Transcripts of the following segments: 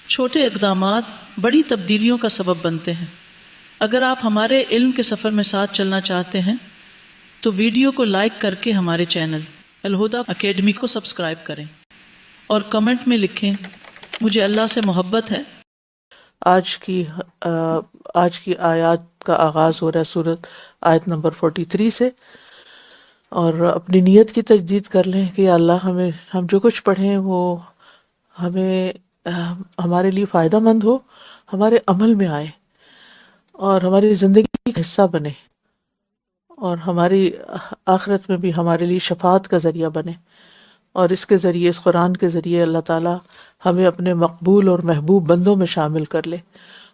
چھوٹے اقدامات بڑی تبدیلیوں کا سبب بنتے ہیں۔ اگر آپ ہمارے علم کے سفر میں ساتھ چلنا چاہتے ہیں تو ویڈیو کو لائک کر کے ہمارے چینل الہدیٰ اکیڈمی کو سبسکرائب کریں اور کمنٹ میں لکھیں مجھے اللہ سے محبت ہے۔ آج کی آیات کا آغاز ہو رہا ہے سورت آیت نمبر 43 سے، اور اپنی نیت کی تجدید کر لیں کہ یا اللہ ہم جو کچھ پڑھیں وہ ہمیں ہمارے لیے فائدہ مند ہو، ہمارے عمل میں آئے اور ہماری زندگی کا حصہ بنے، اور ہماری آخرت میں بھی ہمارے لیے شفاعت کا ذریعہ بنے، اور اس کے ذریعے، اس قرآن کے ذریعے اللہ تعالیٰ ہمیں اپنے مقبول اور محبوب بندوں میں شامل کر لے،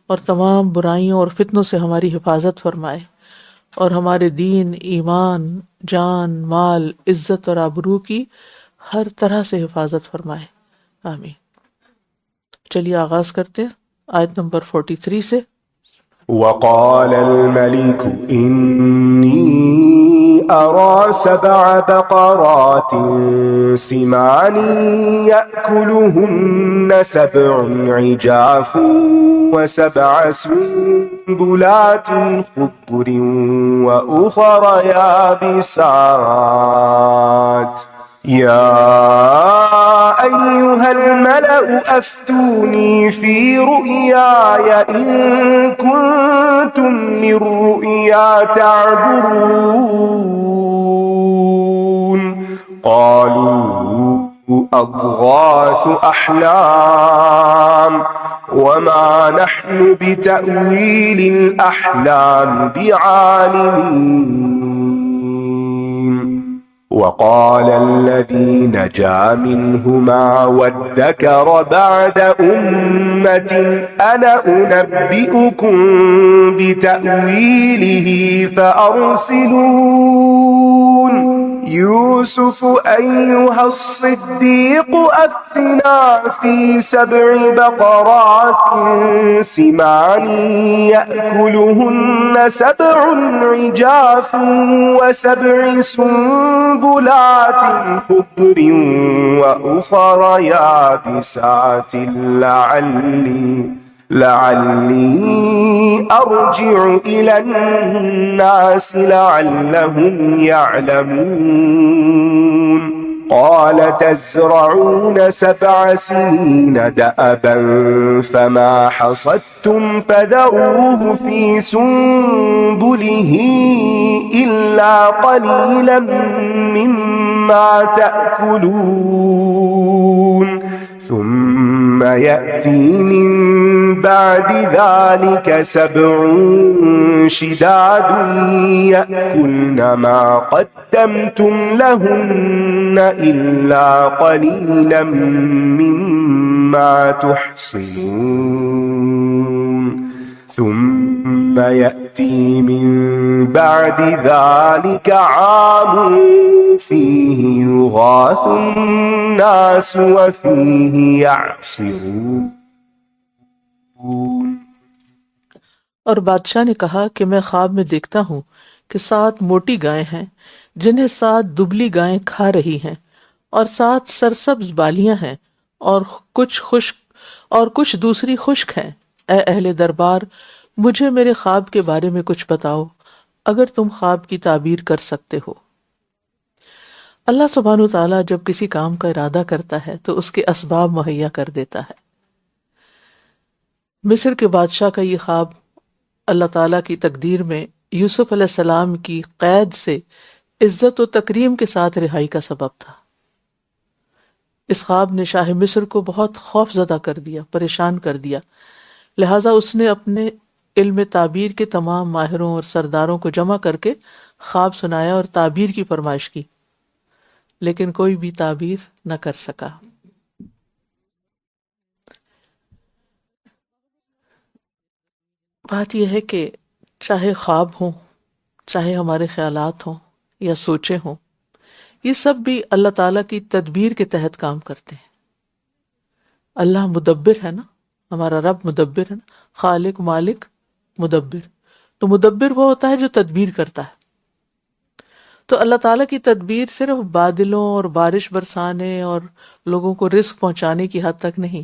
اور تمام برائیوں اور فتنوں سے ہماری حفاظت فرمائے، اور ہمارے دین، ایمان، جان، مال، عزت اور آبرو کی ہر طرح سے حفاظت فرمائے، آمین۔ چلیے آغاز کرتے ہیں آیت نمبر 43 سے۔ وقال الملك إني أرى 7 بقرات سمان يأكلهن 7 عجاف و7 سنبلات خضر وأخر يابسات يا أيها الملأ أفتوني في رؤياي إن كنتم للرؤيا تعبرون قالوا أضغاث أحلام وما نحن بتأويل الأحلام بعالمين وقال الذي نجا منهما وادكر بعد أمة أنا أنبئكم بتأويله فأرسلون يوسف أيها الصديق أفتنا في 7 بقرات سمان يأكلهن 7 عجاف و7 سنبلات خضر وأخر يابسات لعلي أرجع إلى الناس لعلهم يعلمون قال تزرعون 7 سنين دأبا فما حصدتم فذروه في سنبله إلا قليلا مما تأكلون ثم يأتي من بعد ذلك 7 شداد يأكلن ما قدمتم لهن إلا قليلا مما تحصنون ثم يأتي من بعد ذلك عام فيه يغاث الناس وفيه يعصرون۔ اور بادشاہ نے کہا کہ میں خواب میں دیکھتا ہوں کہ 7 موٹی گائیں ہیں جنہیں 7 دبلی گائیں کھا رہی ہیں، اور 7 سرسبز بالیاں ہیں اور کچھ خشک اور کچھ دوسری خشک ہیں۔ اے اہل دربار، مجھے میرے خواب کے بارے میں کچھ بتاؤ اگر تم خواب کی تعبیر کر سکتے ہو۔ اللہ سبحانہ وتعالیٰ جب کسی کام کا ارادہ کرتا ہے تو اس کے اسباب مہیا کر دیتا ہے۔ مصر کے بادشاہ کا یہ خواب اللہ تعالیٰ کی تقدیر میں یوسف علیہ السلام کی قید سے عزت و تکریم کے ساتھ رہائی کا سبب تھا۔ اس خواب نے شاہ مصر کو بہت خوف زدہ کر دیا، پریشان کر دیا، لہٰذا اس نے اپنے علم تعبیر کے تمام ماہروں اور سرداروں کو جمع کر کے خواب سنایا اور تعبیر کی فرمائش کی، لیکن کوئی بھی تعبیر نہ کر سکا۔ بات یہ ہے کہ چاہے خواب ہوں، چاہے ہمارے خیالات ہوں یا سوچیں ہوں، یہ سب بھی اللہ تعالیٰ کی تدبیر کے تحت کام کرتے ہیں۔ اللہ مدبر ہے نا، ہمارا رب مدبر ہے نا، خالق، مالک، مدبر۔ تو مدبر وہ ہوتا ہے جو تدبیر کرتا ہے۔ تو اللہ تعالیٰ کی تدبیر صرف بادلوں اور بارش برسانے اور لوگوں کو رزق پہنچانے کی حد تک نہیں،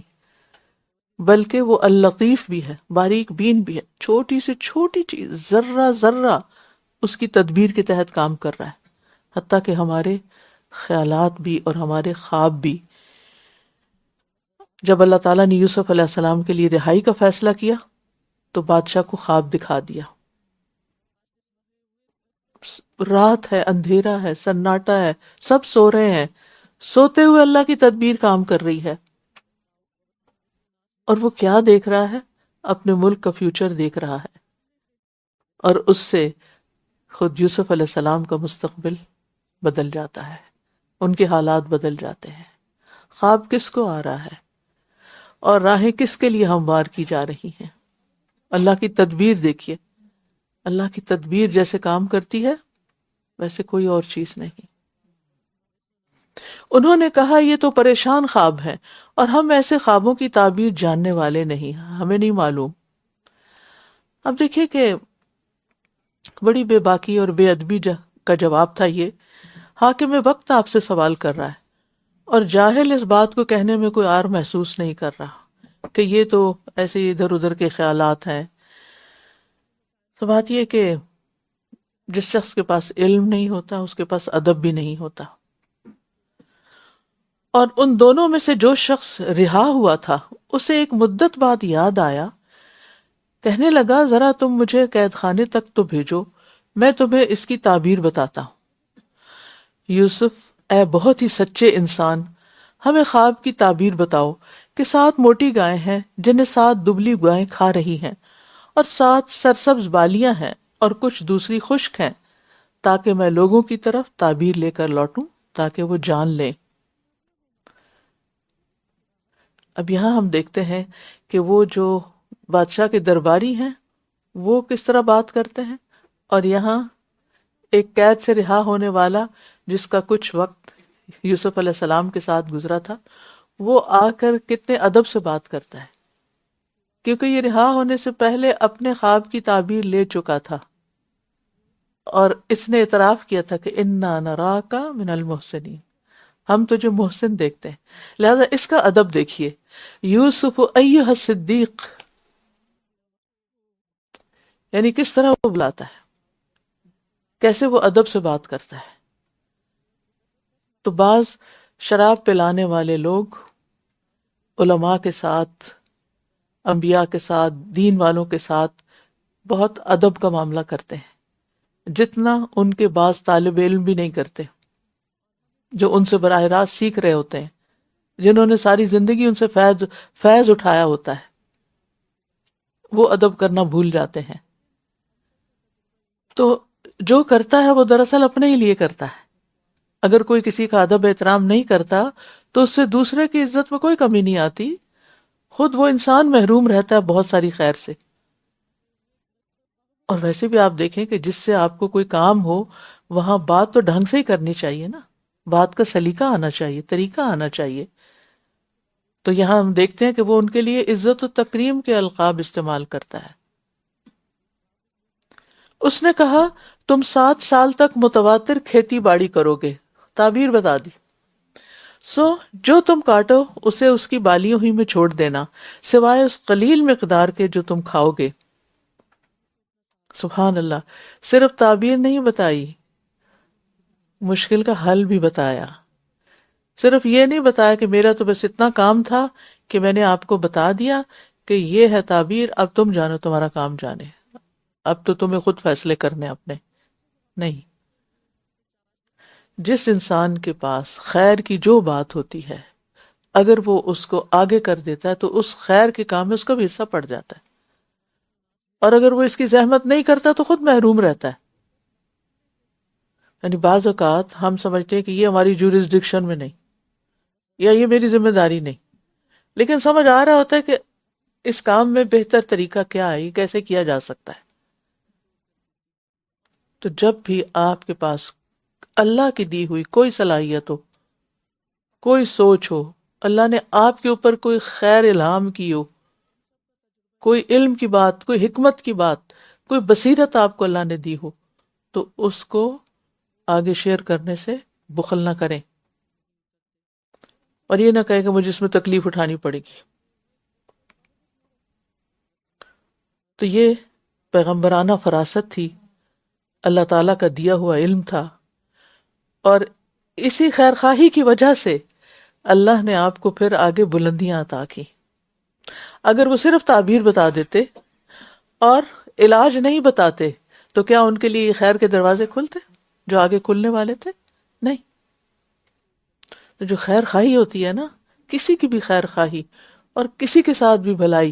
بلکہ وہ اللطیف بھی ہے، باریک بین بھی ہے، چھوٹی سے چھوٹی چیز ذرہ ذرہ اس کی تدبیر کے تحت کام کر رہا ہے، حتیٰ کہ ہمارے خیالات بھی اور ہمارے خواب بھی۔ جب اللہ تعالیٰ نے یوسف علیہ السلام کے لیے رہائی کا فیصلہ کیا تو بادشاہ کو خواب دکھا دیا، رات ہے، اندھیرا ہے، سناٹا ہے، سب سو رہے ہیں، سوتے ہوئے اللہ کی تدبیر کام کر رہی ہے، اور وہ کیا دیکھ رہا ہے؟ اپنے ملک کا فیوچر دیکھ رہا ہے، اور اس سے خود یوسف علیہ السلام کا مستقبل بدل جاتا ہے، ان کے حالات بدل جاتے ہیں۔ خواب کس کو آ رہا ہے اور راہیں کس کے لیے ہموار کی جا رہی ہیں؟ اللہ کی تدبیر دیکھیے، اللہ کی تدبیر جیسے کام کرتی ہے ویسے کوئی اور چیز نہیں۔ انہوں نے کہا یہ تو پریشان خواب ہیں اور ہم ایسے خوابوں کی تعبیر جاننے والے نہیں، ہمیں نہیں معلوم۔ اب دیکھیے کہ بڑی بے باکی اور بے ادبی کا جواب تھا یہ۔ حاکم وقت آپ سے سوال کر رہا ہے اور جاہل اس بات کو کہنے میں کوئی عار محسوس نہیں کر رہا کہ یہ تو ایسے ادھر ادھر کے خیالات ہیں۔ تو بات یہ کہ جس شخص کے پاس علم نہیں ہوتا اس کے پاس ادب بھی نہیں ہوتا، اور ان دونوں میں سے جو شخص رہا ہوا تھا اسے ایک مدت بعد یاد آیا، کہنے لگا ذرا تم مجھے قید خانے تک تو بھیجو، میں تمہیں اس کی تعبیر بتاتا ہوں۔ یوسف، اے بہت ہی سچے انسان، ہمیں خواب کی تعبیر بتاؤ کہ 7 موٹی گائیں ہیں جنہیں 7 دبلی گائیں کھا رہی ہیں، اور 7 سرسبز بالیاں ہیں اور کچھ دوسری خشک ہیں، تاکہ میں لوگوں کی طرف تعبیر لے کر لوٹوں تاکہ وہ جان لیں۔ اب یہاں ہم دیکھتے ہیں کہ وہ جو بادشاہ کے درباری ہیں وہ کس طرح بات کرتے ہیں، اور یہاں ایک قید سے رہا ہونے والا جس کا کچھ وقت یوسف علیہ السلام کے ساتھ گزرا تھا، وہ آ کر کتنے ادب سے بات کرتا ہے، کیونکہ یہ رہا ہونے سے پہلے اپنے خواب کی تعبیر لے چکا تھا اور اس نے اعتراف کیا تھا کہ انا نراک من المحسنین، ہم تجھے محسن دیکھتے ہیں۔ لہذا اس کا ادب دیکھیے، یوسف ایھا الصدیق، یعنی کس طرح وہ بلاتا ہے، کیسے وہ ادب سے بات کرتا ہے۔ تو بعض شراب پلانے والے لوگ علماء کے ساتھ، انبیاء کے ساتھ، دین والوں کے ساتھ بہت ادب کا معاملہ کرتے ہیں، جتنا ان کے بعض طالب علم بھی نہیں کرتے، جو ان سے براہ راست سیکھ رہے ہوتے ہیں، جنہوں نے ساری زندگی ان سے فیض اٹھایا ہوتا ہے، وہ ادب کرنا بھول جاتے ہیں۔ تو جو کرتا ہے وہ دراصل اپنے ہی لیے کرتا ہے۔ اگر کوئی کسی کا ادب احترام نہیں کرتا تو اس سے دوسرے کی عزت میں کوئی کمی نہیں آتی، خود وہ انسان محروم رہتا ہے بہت ساری خیر سے۔ اور ویسے بھی آپ دیکھیں کہ جس سے آپ کو کوئی کام ہو وہاں بات تو ڈھنگ سے ہی کرنی چاہیے نا، بات کا سلیقہ آنا چاہیے، طریقہ آنا چاہیے۔ تو یہاں ہم دیکھتے ہیں کہ وہ ان کے لیے عزت و تکریم کے القاب استعمال کرتا ہے۔ اس نے کہا تم 7 سال تک متواتر کھیتی باڑی کرو گے، تعبیر بتا دی۔ سو جو تم کاٹو اسے اس کی بالیوں ہی میں چھوڑ دینا، سوائے اس قلیل مقدار کے جو تم کھاؤ گے۔ سبحان اللہ، صرف تعبیر نہیں بتائی، مشکل کا حل بھی بتایا۔ صرف یہ نہیں بتایا کہ میرا تو بس اتنا کام تھا کہ میں نے آپ کو بتا دیا کہ یہ ہے تعبیر، اب تم جانو، تمہارا کام جانے، اب تو تمہیں خود فیصلے کرنے اپنے۔ نہیں، جس انسان کے پاس خیر کی جو بات ہوتی ہے اگر وہ اس کو آگے کر دیتا ہے تو اس خیر کے کام میں اس کا بھی حصہ پڑ جاتا ہے، اور اگر وہ اس کی زحمت نہیں کرتا تو خود محروم رہتا ہے۔ یعنی بعض اوقات ہم سمجھتے ہیں کہ یہ ہماری جورسڈکشن میں نہیں، یا یہ میری ذمہ داری نہیں، لیکن سمجھ آ رہا ہوتا ہے کہ اس کام میں بہتر طریقہ کیا ہے، یہ کیسے کیا جا سکتا ہے۔ تو جب بھی آپ کے پاس اللہ کی دی ہوئی کوئی صلاحیت ہو، کوئی سوچ ہو، اللہ نے آپ کے اوپر کوئی خیر الہام کی ہو، کوئی علم کی بات، کوئی حکمت کی بات، کوئی بصیرت آپ کو اللہ نے دی ہو، تو اس کو آگے شیئر کرنے سے بخل نہ کریں، اور یہ نہ کہیں کہ مجھے اس میں تکلیف اٹھانی پڑے گی۔ تو یہ پیغمبرانہ فراست تھی، اللہ تعالیٰ کا دیا ہوا علم تھا، اور اسی خیر خواہی کی وجہ سے اللہ نے آپ کو پھر آگے بلندیاں عطا کی۔ اگر وہ صرف تعبیر بتا دیتے اور علاج نہیں بتاتے تو کیا ان کے لیے خیر کے دروازے کھلتے جو آگے کھلنے والے تھے؟ نہیں۔ تو جو خیر خواہی ہوتی ہے نا، کسی کی بھی خیر خواہی اور کسی کے ساتھ بھی بھلائی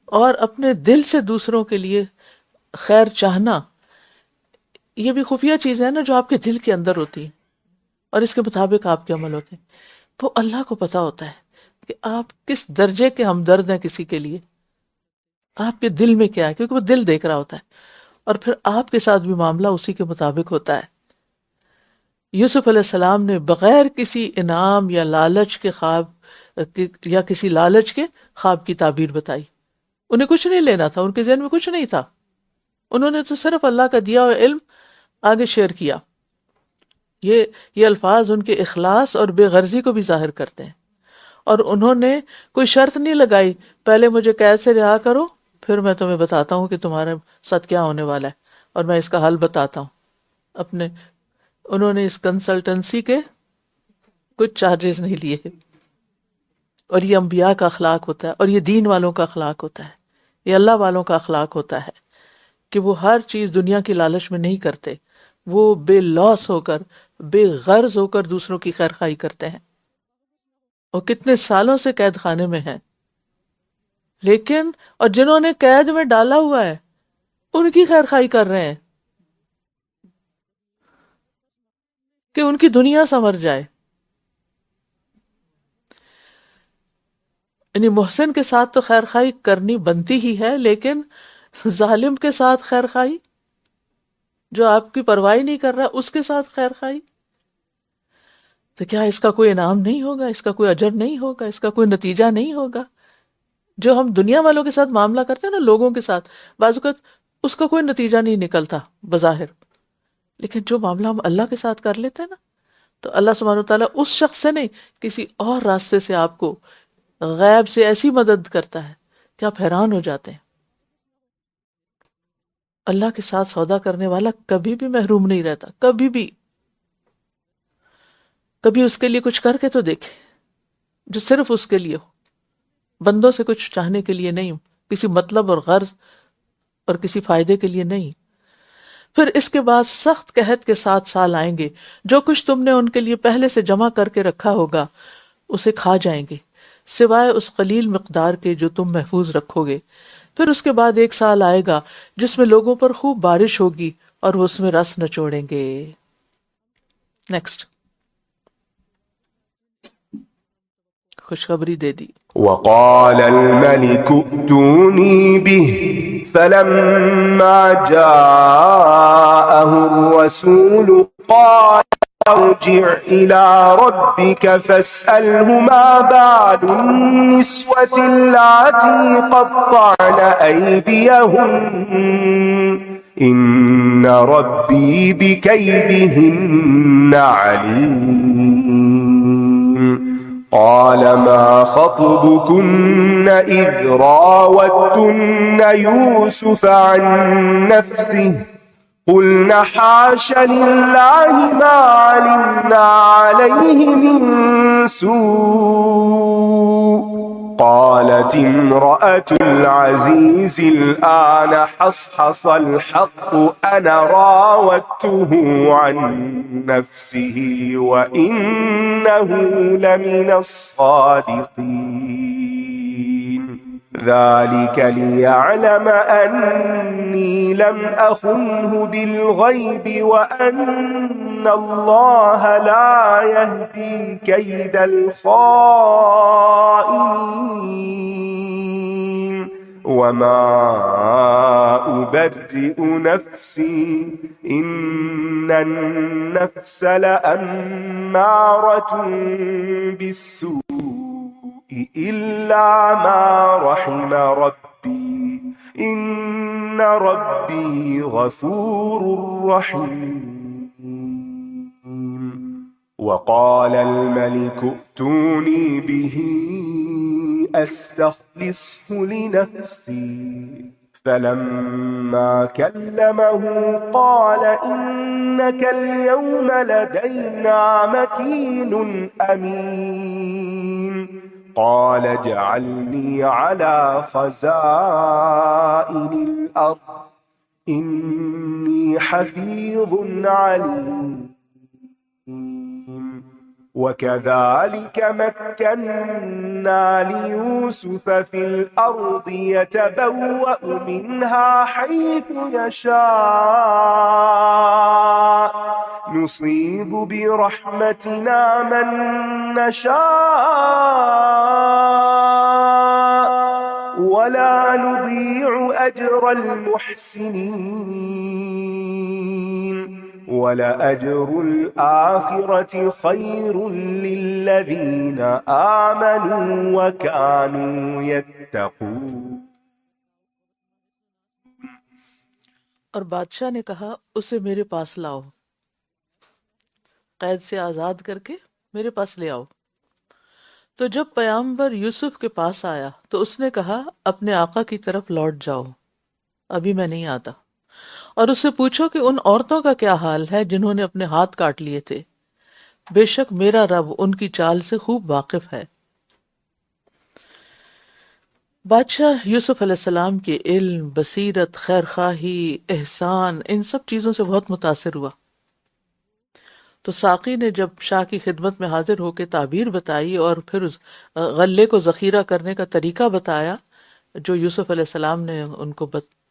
اور اپنے دل سے دوسروں کے لیے خیر چاہنا، یہ بھی خفیہ چیز ہے نا جو آپ کے دل کے اندر ہوتی ہے اور اس کے مطابق آپ کے عمل ہوتے ہیں۔ وہ اللہ کو پتا ہوتا ہے کہ آپ کس درجے کے ہمدرد ہیں کسی کے لیے، آپ کے دل میں کیا ہے، کیونکہ وہ دل دیکھ رہا ہوتا ہے، اور پھر آپ کے ساتھ بھی معاملہ اسی کے مطابق ہوتا ہے۔ یوسف علیہ السلام نے بغیر کسی انعام یا لالچ کے خواب یا کسی لالچ کے خواب کی تعبیر بتائی۔ انہیں کچھ نہیں لینا تھا، ان کے ذہن میں کچھ نہیں تھا، انہوں نے تو صرف اللہ کا دیا ہوا علم آگے شیئر کیا۔ یہ الفاظ ان کے اخلاص اور بے غرضی کو بھی ظاہر کرتے ہیں، اور انہوں نے کوئی شرط نہیں لگائی پہلے مجھے قید سے رہا کرو پھر میں تمہیں بتاتا ہوں کہ تمہارے ساتھ کیا ہونے والا ہے اور میں اس کا حل بتاتا ہوں۔ انہوں نے اس کنسلٹنسی کے کچھ چارجز نہیں لیے، اور یہ انبیاء کا اخلاق ہوتا ہے، اور یہ دین والوں کا اخلاق ہوتا ہے، یہ اللہ والوں کا اخلاق ہوتا ہے کہ وہ ہر چیز دنیا کی لالچ میں نہیں کرتے، وہ بے لوث ہو کر، بے غرض ہو کر دوسروں کی خیر خواہی کرتے ہیں۔ اور کتنے سالوں سے قید خانے میں ہیں، لیکن اور جنہوں نے قید میں ڈالا ہوا ہے ان کی خیر خواہی کر رہے ہیں کہ ان کی دنیا سنور جائے۔ یعنی محسن کے ساتھ تو خیر خواہی کرنی بنتی ہی ہے، لیکن ظالم کے ساتھ خیر خواہی، جو آپ کی پرواہ نہیں کر رہا اس کے ساتھ خیر خواہی، تو کیا اس کا کوئی انعام نہیں ہوگا، اس کا کوئی اجر نہیں ہوگا، اس کا کوئی نتیجہ نہیں ہوگا؟ جو ہم دنیا والوں کے ساتھ معاملہ کرتے ہیں نا، لوگوں کے ساتھ، بعض اوقات اس کا کوئی نتیجہ نہیں نکلتا بظاہر، لیکن جو معاملہ ہم اللہ کے ساتھ کر لیتے ہیں نا، تو اللہ سبحانہ وتعالیٰ اس شخص سے نہیں کسی اور راستے سے آپ کو غیب سے ایسی مدد کرتا ہے کہ آپ حیران ہو جاتے ہیں۔ اللہ کے ساتھ سودا کرنے والا کبھی بھی محروم نہیں رہتا، کبھی بھی۔ کبھی اس کے لیے کچھ کر کے تو دیکھے جو صرف اس کے لیے ہو، بندوں سے کچھ چاہنے کے لیے نہیں، کسی مطلب اور غرض اور کسی فائدے کے لیے نہیں۔ پھر اس کے بعد سخت قحط کے 7 سال آئیں گے، جو کچھ تم نے ان کے لیے پہلے سے جمع کر کے رکھا ہوگا اسے کھا جائیں گے، سوائے اس قلیل مقدار کے جو تم محفوظ رکھو گے۔ پھر اس کے بعد 1 سال آئے گا جس میں لوگوں پر خوب بارش ہوگی اور وہ اس میں رس نچوڑیں گے۔ نیکسٹ خوشخبری دے دی۔ وقال الملك ائتوني به فلما جاءه الرسول قال ارجع إلى ربك فاسأله ما بال النسوة اللاتي قطعن أيديهن إن ربي بكيدهن عليم قال ما خطبكن إذ راوتن يوسف عن نفسه قلنا حاش لله ما علمنا عليه من سوء قالت امرأة العزيز الآن حصحص الحق أنا راودته عن نفسه وإنه لمن الصادقين ذلك ليعلم أني لم أخنه بالغيب وأن الله لا يهدي كيد الخائنين وما أبرئ نفسي إن النفس لأمارة بالسوء إلا ما رحم ربي إن ربي غفور رحيم وقال الملك ائتوني به أستخلصه لنفسي فلما كلمه قال إنك اليوم لدينا مكين أمين قال اجعلني على خزائن الأرض إني حفيظ عليم وكذلك مكنا ليوسف في الأرض يتبوأ منها حيث يشاء نصيب برحمتنا من نشاء ولا نضيع أجر المحسنين وَلَأَجْرُ الْآخِرَةِ خَيْرٌ لِّلَّذِينَ آمَنُوا وَكَانُوا يَتَّقُونَ۔ اور بادشاہ نے کہا اسے میرے پاس لاؤ، قید سے آزاد کر کے میرے پاس لے آؤ۔ تو جب پیغمبر یوسف کے پاس آیا تو اس نے کہا اپنے آقا کی طرف لوٹ جاؤ، ابھی میں نہیں آتا، اور اس سے پوچھو کہ ان عورتوں کا کیا حال ہے جنہوں نے اپنے ہاتھ کاٹ لیے تھے، بے شک میرا رب ان کی چال سے خوب واقف ہے۔ بادشاہ یوسف علیہ السلام کے علم، بصیرت، خیرخواہی، احسان، ان سب چیزوں سے بہت متاثر ہوا۔ تو ساقی نے جب شاہ کی خدمت میں حاضر ہو کے تعبیر بتائی اور پھر اس غلے کو ذخیرہ کرنے کا طریقہ بتایا جو یوسف علیہ السلام نے ان کو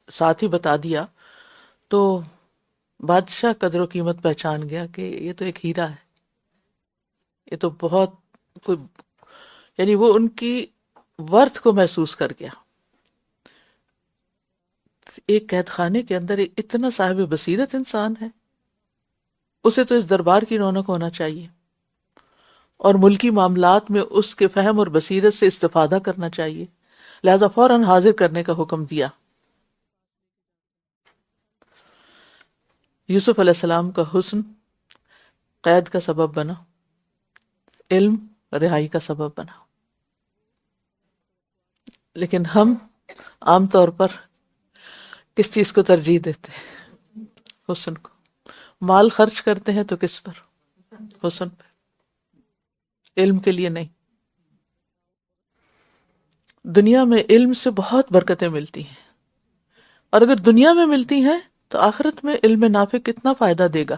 ساتھ ہی بتا دیا، تو بادشاہ قدر و قیمت پہچان گیا کہ یہ تو ایک ہیرا ہے، یہ تو بہت کوئی، یعنی وہ ان کی ورتھ کو محسوس کر گیا۔ ایک قید خانے کے اندر ایک اتنا صاحب بصیرت انسان ہے، اسے تو اس دربار کی رونق ہونا چاہیے اور ملکی معاملات میں اس کے فہم اور بصیرت سے استفادہ کرنا چاہیے، لہذا فوراً حاضر کرنے کا حکم دیا۔ یوسف علیہ السلام کا حسن قید کا سبب بنا، علم رہائی کا سبب بنا، لیکن ہم عام طور پر کس چیز کو ترجیح دیتے ہیں؟ حسن کو۔ مال خرچ کرتے ہیں تو کس پر؟ حسن پہ، علم کے لیے نہیں۔ دنیا میں علم سے بہت برکتیں ملتی ہیں، اور اگر دنیا میں ملتی ہیں تو آخرت میں علم نافع کتنا فائدہ دے گا۔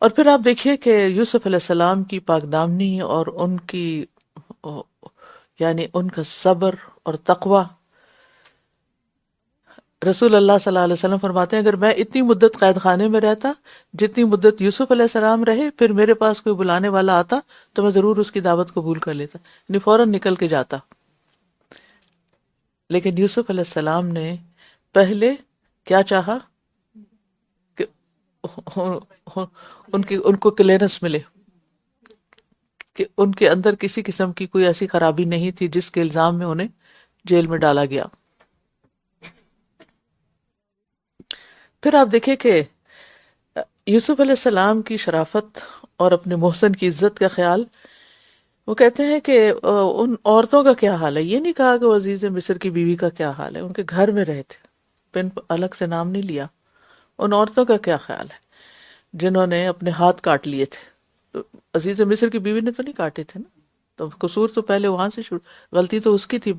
اور پھر آپ دیکھیے کہ یوسف علیہ السلام کی پاک دامنی اور ان کی یعنی ان کا صبر اور تقوی، رسول اللہ صلی اللہ علیہ وسلم فرماتے ہیں اگر میں اتنی مدت قید خانے میں رہتا جتنی مدت یوسف علیہ السلام رہے، پھر میرے پاس کوئی بلانے والا آتا تو میں ضرور اس کی دعوت قبول کر لیتا، یعنی فوراً نکل کے جاتا۔ لیکن یوسف علیہ السلام نے پہلے کیا چاہا کہ ان کو کلیئرنس ملے کہ ان کے اندر کسی قسم کی کوئی ایسی خرابی نہیں تھی جس کے الزام میں انہیں جیل میں ڈالا گیا۔ پھر آپ دیکھیں کہ یوسف علیہ السلام کی شرافت اور اپنے محسن کی عزت کا خیال، وہ کہتے ہیں کہ ان عورتوں کا کیا حال ہے، یہ نہیں کہا کہ وہ عزیز مصر کی بیوی کا کیا حال ہے، ان کے گھر میں رہے تھے، پن الگ سے نام نہیں لیا، ان عورتوں کا کیا خیال ہے جنہوں نے اپنے ہاتھ کاٹ لیے تھے۔ عزیز مصر کی بیوی نے تو نہیں کاٹے تھے نا، تو قصور تو پہلے وہاں سے شروع، غلطی تو اس کی تھی۔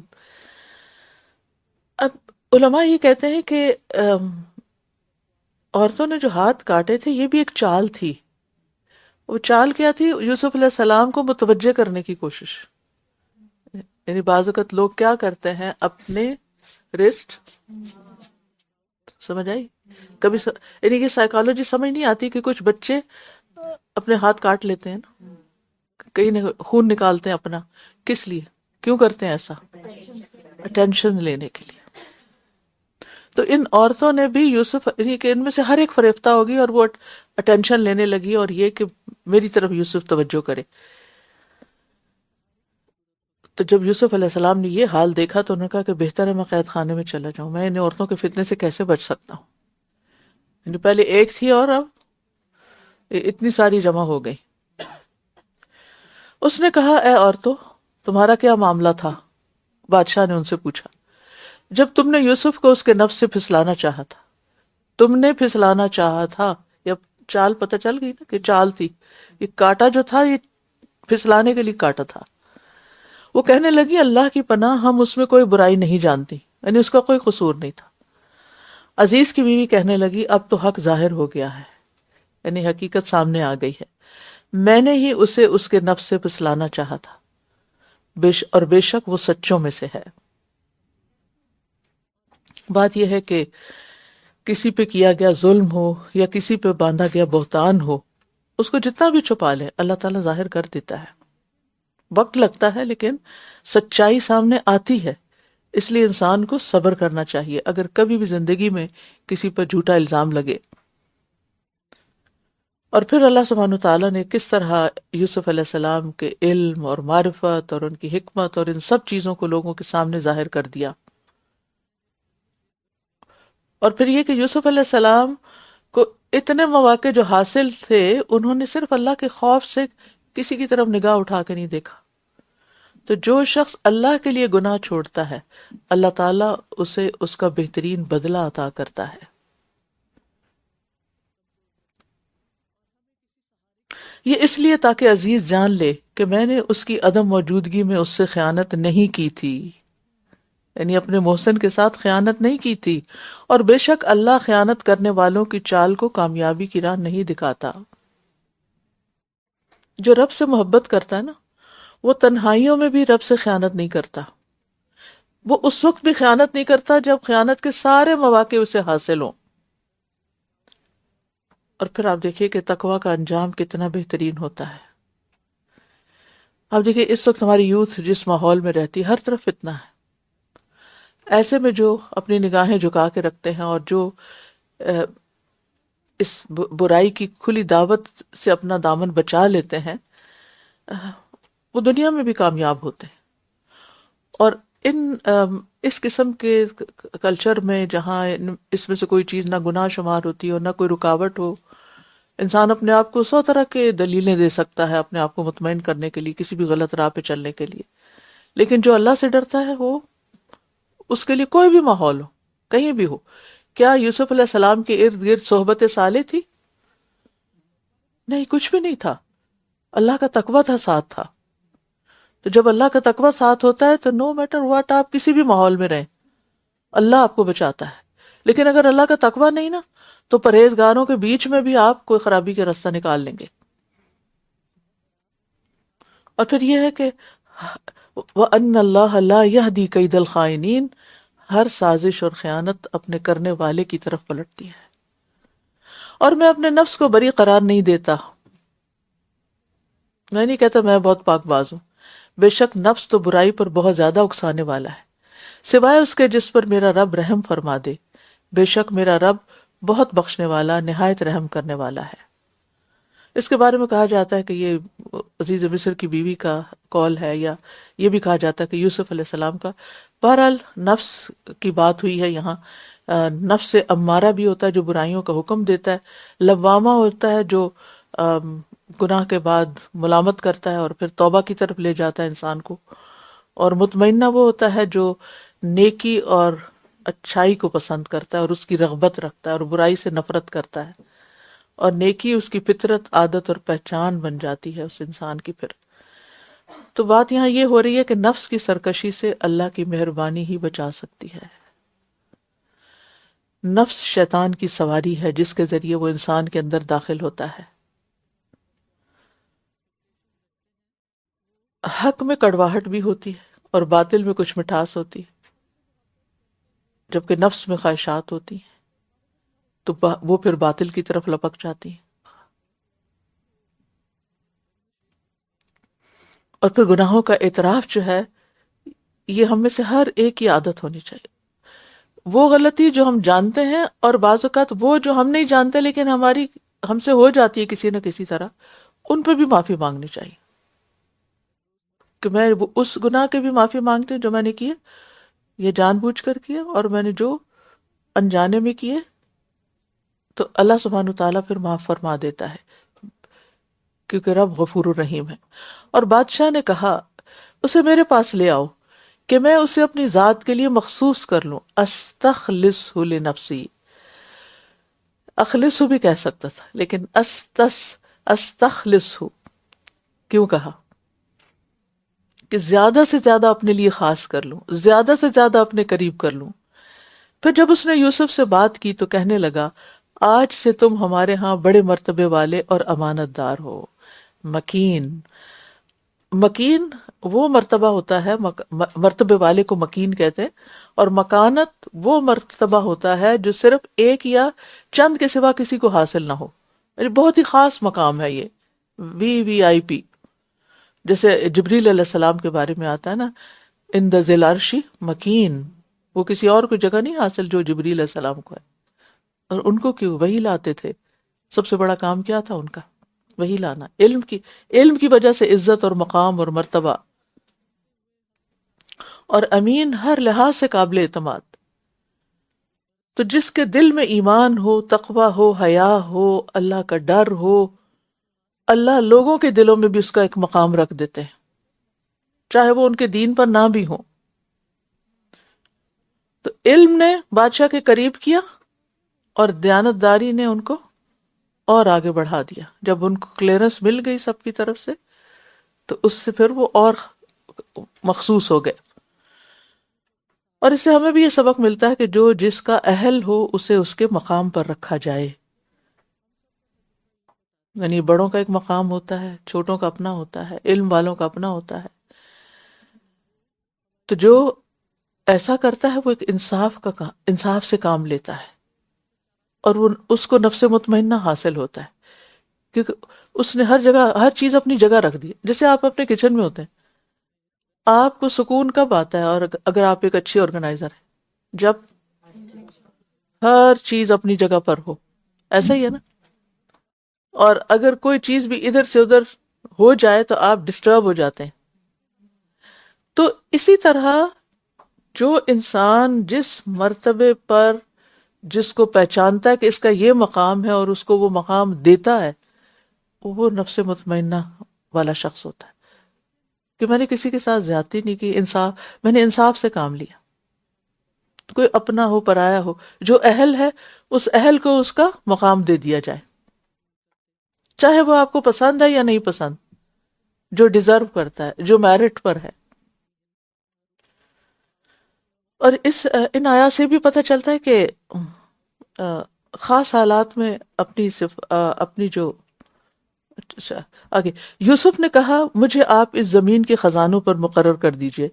اب علماء یہ کہتے ہیں کہ عورتوں نے جو ہاتھ کاٹے تھے یہ بھی ایک چال تھی۔ وہ چال کیا تھی؟ یوسف علیہ السلام کو متوجہ کرنے کی کوشش۔ یعنی بعض اوقات لوگ کیا کرتے ہیں، اپنے رسٹ، سمجھ آئی کبھی یعنی کہ سائیکالوجی سمجھ نہیں آتی کہ کچھ بچے اپنے ہاتھ کاٹ لیتے ہیں نا، کہیں نہ خون نکالتے ہیں اپنا، کس لیے، کیوں کرتے ہیں ایسا؟ اٹینشن لینے کے لیے۔ تو ان عورتوں نے بھی یوسف، یعنی کہ ان میں سے ہر ایک فریفتہ ہوگی اور وہ اٹینشن لینے لگی، اور یہ کہ میری طرف یوسف توجہ کرے۔ تو جب یوسف علیہ السلام نے یہ حال دیکھا تو انہوں نے کہا کہ بہتر ہے میں قید خانے میں چلا جاؤں، میں ان عورتوں کے فتنے سے کیسے بچ سکتا ہوں، یعنی پہلے ایک تھی اور اب اتنی ساری جمع ہو گئی۔ اس نے کہا اے عورتوں تمہارا کیا معاملہ تھا؟ بادشاہ نے ان سے پوچھا۔ جب تم نے یوسف کو اس کے نفس سے پھسلانا چاہا تھا، تم نے پھسلانا چاہا تھا، یا چال پتہ چل گئی نا کہ چال تھی، یہ کاٹا جو تھا یہ پھسلانے کے لیے کاٹا تھا. وہ کہنے لگی اللہ کی پناہ، ہم اس میں کوئی برائی نہیں جانتی، یعنی اس کا کوئی قصور نہیں تھا. عزیز کی بیوی کہنے لگی اب تو حق ظاہر ہو گیا ہے، یعنی حقیقت سامنے آ گئی ہے، میں نے ہی اسے اس کے نفس سے پھسلانا چاہا تھا، اور بے شک وہ سچوں میں سے ہے. بات یہ ہے کہ کسی پہ کیا گیا ظلم ہو یا کسی پہ باندھا گیا بہتان ہو، اس کو جتنا بھی چھپا لے اللہ تعالیٰ ظاہر کر دیتا ہے. وقت لگتا ہے لیکن سچائی سامنے آتی ہے. اس لیے انسان کو صبر کرنا چاہیے اگر کبھی بھی زندگی میں کسی پر جھوٹا الزام لگے. اور پھر اللہ سبحانہ تعالیٰ نے کس طرح یوسف علیہ السلام کے علم اور معرفت اور ان کی حکمت اور ان سب چیزوں کو لوگوں کے سامنے ظاہر کر دیا. اور پھر یہ کہ یوسف علیہ السلام کو اتنے مواقع جو حاصل تھے، انہوں نے صرف اللہ کے خوف سے کسی کی طرف نگاہ اٹھا کے نہیں دیکھا. تو جو شخص اللہ کے لیے گناہ چھوڑتا ہے اللہ تعالیٰ اسے اس کا بہترین بدلہ عطا کرتا ہے. یہ اس لیے تاکہ عزیز جان لے کہ میں نے اس کی عدم موجودگی میں اس سے خیانت نہیں کی تھی، یعنی اپنے محسن کے ساتھ خیانت نہیں کی تھی، اور بے شک اللہ خیانت کرنے والوں کی چال کو کامیابی کی راہ نہیں دکھاتا. جو رب سے محبت کرتا ہے نا، وہ تنہائیوں میں بھی رب سے خیانت نہیں کرتا. وہ اس وقت بھی خیانت نہیں کرتا جب خیانت کے سارے مواقع اسے حاصل ہوں. اور پھر آپ دیکھیے کہ تقویٰ کا انجام کتنا بہترین ہوتا ہے. آپ دیکھیے اس وقت ہماری یوتھ جس ماحول میں رہتی ہے، ہر طرف فتنہ ہے. ایسے میں جو اپنی نگاہیں جھکا کے رکھتے ہیں اور جو اس برائی کی کھلی دعوت سے اپنا دامن بچا لیتے ہیں، وہ دنیا میں بھی کامیاب ہوتے ہیں. اور اس قسم کے کلچر میں جہاں اس میں سے کوئی چیز نہ گناہ شمار ہوتی ہو، نہ کوئی رکاوٹ ہو، انسان اپنے آپ کو 100 طرح کے دلیلیں دے سکتا ہے اپنے آپ کو مطمئن کرنے کے لیے، کسی بھی غلط راہ پہ چلنے کے لیے. لیکن جو اللہ سے ڈرتا ہے وہ اس کے لیے کوئی بھی ماحول ہو، کہیں بھی ہو. کیا یوسف علیہ السلام کے ارد گرد صحبت صالح تھی؟ نہیں، کچھ بھی نہیں تھا. اللہ کا تقویٰ تھا، ساتھ تھا. تو جب اللہ کا تقویٰ ساتھ ہوتا ہے تو نو میٹر واٹ آپ کسی بھی ماحول میں رہیں، اللہ آپ کو بچاتا ہے. لیکن اگر اللہ کا تقویٰ نہیں نا، تو پرہیزگاروں کے بیچ میں بھی آپ کوئی خرابی کا راستہ نکال لیں گے. اور پھر یہ ہے کہ وَأَنَّ اللَّهَ لَا يَهْدِي كَيْدَ الْخَائِنِينَ، ہر سازش اور خیانت اپنے کرنے والے کی طرف پلٹتی ہے. اور میں اپنے نفس کو بری قرار نہیں دیتا. میں نہیں کہتا میں بہت پاک باز ہوں. بے شک نفس تو برائی پر بہت زیادہ اکسانے والا ہے، سوائے اس کے جس پر میرا رب رحم فرما دے. بے شک میرا رب بہت بخشنے والا، نہایت رحم کرنے والا ہے. اس کے بارے میں کہا جاتا ہے کہ یہ عزیز مصر کی بیوی کا قول ہے، یا یہ بھی کہا جاتا ہے کہ یوسف علیہ السلام کا. بہرحال نفس کی بات ہوئی ہے یہاں. نفس امارہ بھی ہوتا ہے جو برائیوں کا حکم دیتا ہے، لوامہ ہوتا ہے جو گناہ کے بعد ملامت کرتا ہے اور پھر توبہ کی طرف لے جاتا ہے انسان کو، اور مطمئنہ وہ ہوتا ہے جو نیکی اور اچھائی کو پسند کرتا ہے اور اس کی رغبت رکھتا ہے اور برائی سے نفرت کرتا ہے، اور نیکی اس کی فطرت، عادت اور پہچان بن جاتی ہے اس انسان کی. پھر تو بات یہاں یہ ہو رہی ہے کہ نفس کی سرکشی سے اللہ کی مہربانی ہی بچا سکتی ہے. نفس شیطان کی سواری ہے جس کے ذریعے وہ انسان کے اندر داخل ہوتا ہے. حق میں کڑواہٹ بھی ہوتی ہے اور باطل میں کچھ مٹھاس ہوتی ہے، جبکہ نفس میں خواہشات ہوتی ہیں تو وہ پھر باطل کی طرف لپک جاتی ہیں. اور پھر گناہوں کا اعتراف جو ہے، یہ ہم میں سے ہر ایک کی عادت ہونی چاہیے. وہ غلطی جو ہم جانتے ہیں اور بعض اوقات وہ جو ہم نہیں جانتے لیکن ہم سے ہو جاتی ہے کسی نہ کسی طرح، ان پہ بھی معافی مانگنی چاہیے. کہ میں اس گناہ کے بھی معافی مانگتی ہوں جو میں نے کیے، یہ جان بوجھ کر کیے، اور میں نے جو انجانے میں کیے، تو اللہ سبحانہ تعالیٰ پھر معاف فرما دیتا ہے کیونکہ رب غفور الرحیم ہے. اور بادشاہ نے کہا اسے میرے پاس لے آؤ، کہ میں اسے اپنی ذات کے لیے مخصوص کر لوں. استخلصہ لنفسی، اخلصہ بھی کہہ سکتا تھا لیکن استخلصہ کیوں کہا؟ کہ زیادہ سے زیادہ اپنے لیے خاص کر لوں، زیادہ سے زیادہ اپنے قریب کر لوں. پھر جب اس نے یوسف سے بات کی تو کہنے لگا آج سے تم ہمارے ہاں بڑے مرتبے والے اور امانت دار ہو. مکین، مکین وہ مرتبہ ہوتا ہے، مرتبے والے کو مکین کہتے ہیں، اور مکانت وہ مرتبہ ہوتا ہے جو صرف ایک یا چند کے سوا کسی کو حاصل نہ ہو. یعنی بہت ہی خاص مقام ہے یہ، VIP. جیسے جبریل علیہ السلام کے بارے میں آتا ہے نا، ان دا ذی العرش مکین، وہ کسی اور کو جگہ نہیں حاصل جو جبریل علیہ السلام کو ہے. اور ان کو کیوں؟ وہی لاتے تھے. سب سے بڑا کام کیا تھا ان کا؟ وہی لانا. علم کی وجہ سے عزت اور مقام اور مرتبہ. اور امین ہر لحاظ سے قابل اعتماد. تو جس کے دل میں ایمان ہو، تقوی ہو، حیا ہو، اللہ کا ڈر ہو، اللہ لوگوں کے دلوں میں بھی اس کا ایک مقام رکھ دیتے ہیں، چاہے وہ ان کے دین پر نہ بھی ہو. تو علم نے بادشاہ کے قریب کیا اور دیانتداری نے ان کو اور آگے بڑھا دیا. جب ان کو کلیئرنس مل گئی سب کی طرف سے تو اس سے پھر وہ اور مخصوص ہو گئے. اور اس سے ہمیں بھی یہ سبق ملتا ہے کہ جو جس کا اہل ہو اسے اس کے مقام پر رکھا جائے. یعنی بڑوں کا ایک مقام ہوتا ہے، چھوٹوں کا اپنا ہوتا ہے، علم والوں کا اپنا ہوتا ہے. تو جو ایسا کرتا ہے وہ ایک انصاف سے کام لیتا ہے، اور وہ اس کو نفس مطمئنہ حاصل ہوتا ہے، کیونکہ اس نے ہر جگہ ہر چیز اپنی جگہ رکھ دی. جیسے آپ اپنے کچن میں ہوتے ہیں، آپ کو سکون کب آتا ہے؟ اور اگر آپ ایک اچھی آرگنائزر ہیں، جب ہر چیز اپنی جگہ پر ہو. ایسا ہی ہے نا. اور اگر کوئی چیز بھی ادھر سے ادھر ہو جائے تو آپ ڈسٹرب ہو جاتے ہیں. تو اسی طرح جو انسان جس مرتبے پر جس کو پہچانتا ہے کہ اس کا یہ مقام ہے اور اس کو وہ مقام دیتا ہے، وہ نفس مطمئنہ والا شخص ہوتا ہے کہ میں نے کسی کے ساتھ زیادتی نہیں کی، میں نے انصاف سے کام لیا. کوئی اپنا ہو پرایا ہو، جو اہل ہے اس اہل کو اس کا مقام دے دیا جائے، چاہے وہ آپ کو پسند ہے یا نہیں پسند، جو ڈیزرو کرتا ہے، جو میرٹ پر ہے. اور ان آیات سے بھی پتہ چلتا ہے کہ خاص حالات میں اپنی جو آگے یوسف نے کہا مجھے آپ اس زمین کے خزانوں پر مقرر کر دیجئے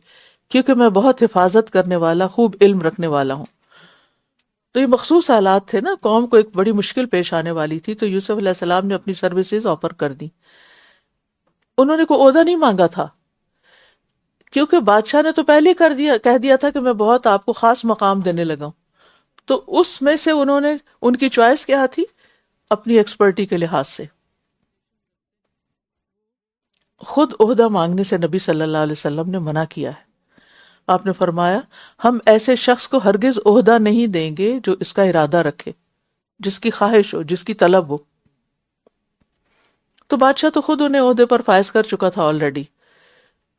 کیونکہ میں بہت حفاظت کرنے والا، خوب علم رکھنے والا ہوں. تو یہ مخصوص حالات تھے نا، قوم کو ایک بڑی مشکل پیش آنے والی تھی، تو یوسف علیہ السلام نے اپنی سروسز آفر کر دی. انہوں نے کوئی عہدہ نہیں مانگا تھا، کیونکہ بادشاہ نے تو پہلے ہی کہہ دیا تھا کہ میں بہت آپ کو خاص مقام دینے لگا ہوں. تو اس میں سے ان کی چوائس کیا تھی؟ اپنی ایکسپرٹی کے لحاظ سے. خود عہدہ مانگنے سے نبی صلی اللہ علیہ وسلم نے منع کیا ہے. آپ نے فرمایا ہم ایسے شخص کو ہرگز عہدہ نہیں دیں گے جو اس کا ارادہ رکھے، جس کی خواہش ہو، جس کی طلب ہو. تو بادشاہ تو خود انہیں عہدے پر فائز کر چکا تھا آلریڈی،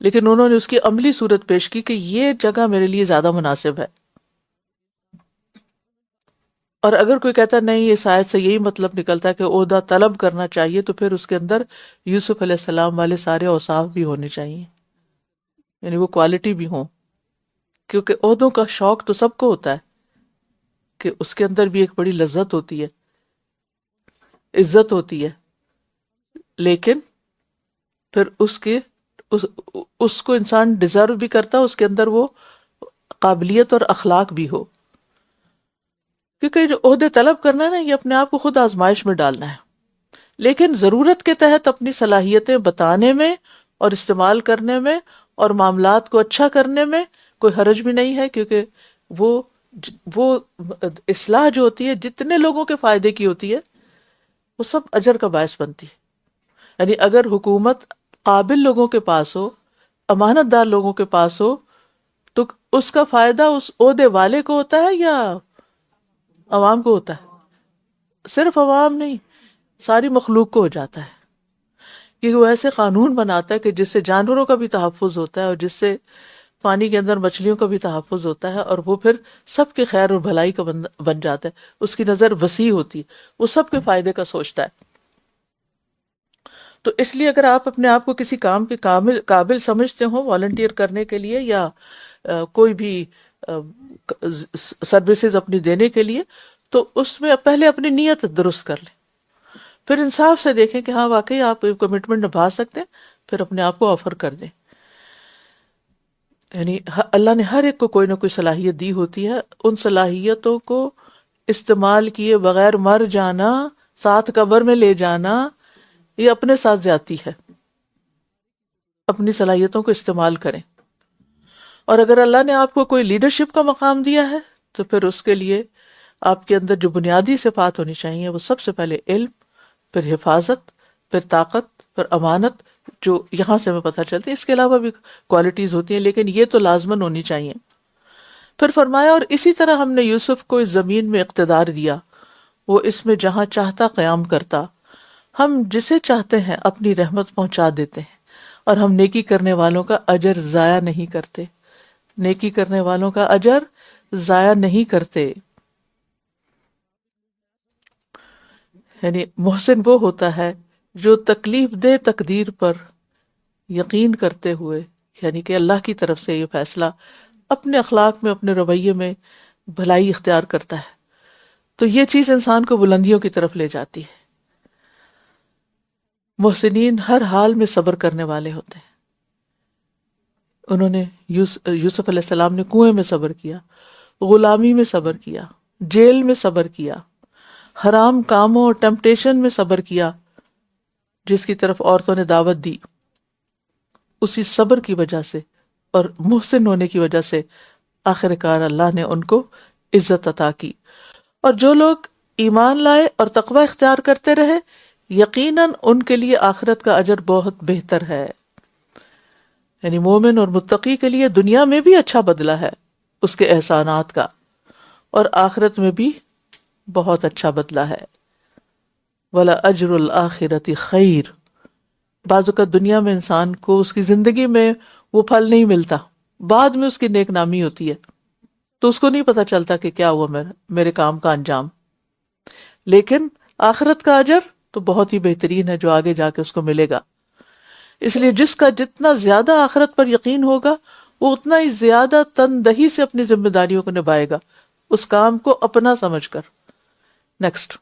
لیکن انہوں نے اس کی عملی صورت پیش کی کہ یہ جگہ میرے لیے زیادہ مناسب ہے. اور اگر کوئی کہتا نہیں اس آیت سے یہی مطلب نکلتا ہے کہ عہدہ طلب کرنا چاہیے، تو پھر اس کے اندر یوسف علیہ السلام والے سارے اوصاف بھی ہونے چاہیے، یعنی وہ کوالٹی بھی ہوں. کیونکہ عہدوں کا شوق تو سب کو ہوتا ہے کہ اس کے اندر بھی ایک بڑی لذت ہوتی ہے، عزت ہوتی ہے، لیکن پھر اس کو انسان ڈیزرو بھی کرتا ہے، اس کے اندر وہ قابلیت اور اخلاق بھی ہو. کیونکہ جو عہدے طلب کرنا ہے نا، یہ اپنے آپ کو خود آزمائش میں ڈالنا ہے، لیکن ضرورت کے تحت اپنی صلاحیتیں بتانے میں اور استعمال کرنے میں اور معاملات کو اچھا کرنے میں کوئی حرج بھی نہیں ہے. کیونکہ وہ اصلاح جو ہوتی ہے جتنے لوگوں کے فائدے کی ہوتی ہے وہ سب اجر کا باعث بنتی ہے. یعنی اگر حکومت قابل لوگوں کے پاس ہو، امانت دار لوگوں کے پاس ہو، تو اس کا فائدہ اس عہدے والے کو ہوتا ہے یا عوام کو ہوتا ہے؟ صرف عوام نہیں، ساری مخلوق کو ہو جاتا ہے. کیونکہ وہ ایسے قانون بناتا ہے کہ جس سے جانوروں کا بھی تحفظ ہوتا ہے اور جس سے پانی کے اندر مچھلیوں کا بھی تحفظ ہوتا ہے، اور وہ پھر سب کے خیر اور بھلائی کا بن جاتا ہے. اس کی نظر وسیع ہوتی ہے، وہ سب کے فائدے کا سوچتا ہے. تو اس لیے اگر آپ اپنے آپ کو کسی کام کے قابل سمجھتے ہو والنٹیئر کرنے کے لیے یا کوئی بھی سروسز اپنی دینے کے لیے، تو اس میں پہلے اپنی نیت درست کر لیں، پھر انصاف سے دیکھیں کہ ہاں واقعی آپ کمٹمنٹ نبھا سکتے ہیں، پھر اپنے آپ کو آفر کر دیں. یعنی اللہ نے ہر ایک کو کوئی نہ کوئی صلاحیت دی ہوتی ہے، ان صلاحیتوں کو استعمال کیے بغیر مر جانا، ساتھ قبر میں لے جانا، یہ اپنے ساتھ زیادتی ہے. اپنی صلاحیتوں کو استعمال کریں. اور اگر اللہ نے آپ کو کوئی لیڈرشپ کا مقام دیا ہے تو پھر اس کے لیے آپ کے اندر جو بنیادی صفات ہونی چاہیے وہ سب سے پہلے علم، پھر حفاظت، پھر طاقت، پھر امانت، جو یہاں سے ہمیں پتہ چلتی ہے. اس کے علاوہ بھی کوالٹیز ہوتی ہیں لیکن یہ تو لازماً ہونی چاہیے. پھر فرمایا اور اسی طرح ہم نے یوسف کو اس زمین میں اقتدار دیا، وہ اس میں جہاں چاہتا قیام کرتا. ہم جسے چاہتے ہیں اپنی رحمت پہنچا دیتے ہیں، اور ہم نیکی کرنے والوں کا اجر ضائع نہیں کرتے. نیکی کرنے والوں کا اجر ضائع نہیں کرتے. یعنی محسن وہ ہوتا ہے جو تکلیف دہ تقدیر پر یقین کرتے ہوئے، یعنی کہ اللہ کی طرف سے یہ فیصلہ، اپنے اخلاق میں، اپنے رویے میں بھلائی اختیار کرتا ہے. تو یہ چیز انسان کو بلندیوں کی طرف لے جاتی ہے. محسنین ہر حال میں صبر کرنے والے ہوتے ہیں. انہوں نے یوسف علیہ السلام نے کنویں میں صبر کیا، غلامی میں صبر کیا، جیل میں صبر کیا، حرام کاموں اور ٹیمپٹیشن میں صبر کیا جس کی طرف عورتوں نے دعوت دی. اسی صبر کی وجہ سے اور محسن ہونے کی وجہ سے آخر کار اللہ نے ان کو عزت عطا کی. اور جو لوگ ایمان لائے اور تقوی اختیار کرتے رہے، یقیناً ان کے لیے آخرت کا اجر بہت بہتر ہے. یعنی مومن اور متقی کے لیے دنیا میں بھی اچھا بدلہ ہے اس کے احسانات کا، اور آخرت میں بھی بہت اچھا بدلہ ہے. وَلَأَجْرُ الْآخِرَةِ خَيْرٌ. بعض اوقات دنیا میں انسان کو اس کی زندگی میں وہ پھل نہیں ملتا، بعد میں اس کی نیک نامی ہوتی ہے تو اس کو نہیں پتا چلتا کہ کیا ہوا میرے کام کا انجام. لیکن آخرت کا اجر تو بہت ہی بہترین ہے جو آگے جا کے اس کو ملے گا. اس لیے جس کا جتنا زیادہ آخرت پر یقین ہوگا وہ اتنا ہی زیادہ تندہی سے اپنی ذمہ داریوں کو نبھائے گا، اس کام کو اپنا سمجھ کر. نیکسٹ.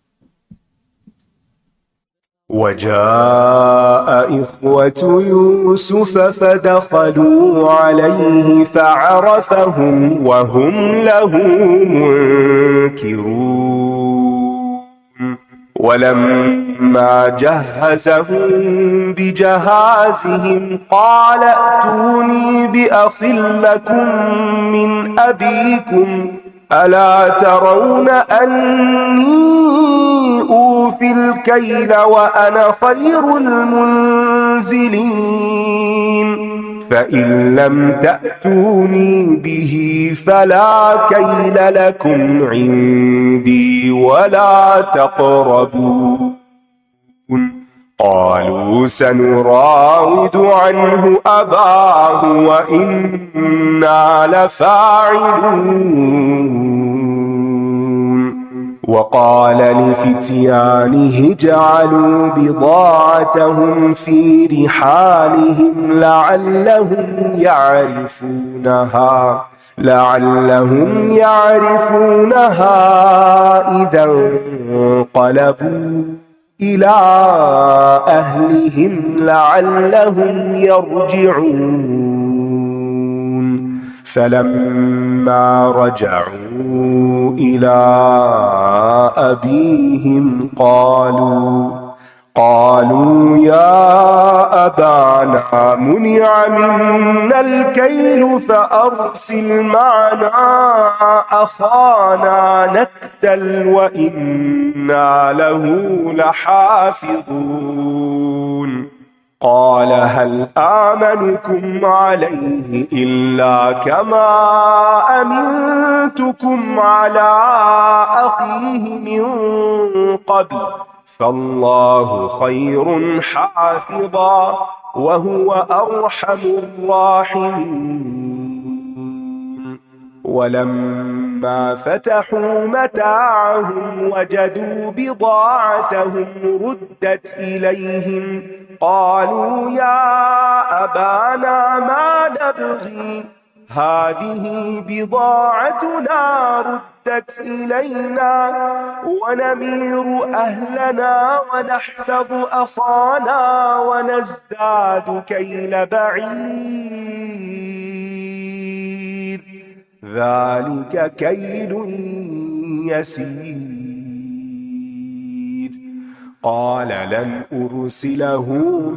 وجاء إخوة يوسف فدخلوا عليه فعرفهم وهم له منكرون ولما جهزهم بجهازهم قال ائتوني بأخ لكم من أبيكم ألا ترون أني أوفي الكيل وأنا خير المنزلين فإن لم تأتوني به فلا كيل لكم عندي ولا تقربون قالوا سنراود عنه أباه وإنا لفاعلون وقال لفتيانه اجعلوا بضاعتهم في رحالهم لعلهم يعرفونها إذا انقلبوا إلى أهلهم لعلهم يرجعون فلما رجعوا إلى أبيهم قالوا يا أبانا منع منا الكيل فأرسل معنا أخانا نكتل وإنا له لحافظون قال هل آمنكم عليه إلا كما أمنتكم على أخيه من قبل فالله خير حافظا وهو أرحم الراحمين ولما فتحوا متاعهم وجدوا بضاعتهم ردت إليهم قالوا يا أبانا ما نبغي هذه بضاعتنا ردت إلينا ونمير أهلنا ونحفظ أخانا ونزداد كيل بعير ذلك كيل يسير قال لن أرسله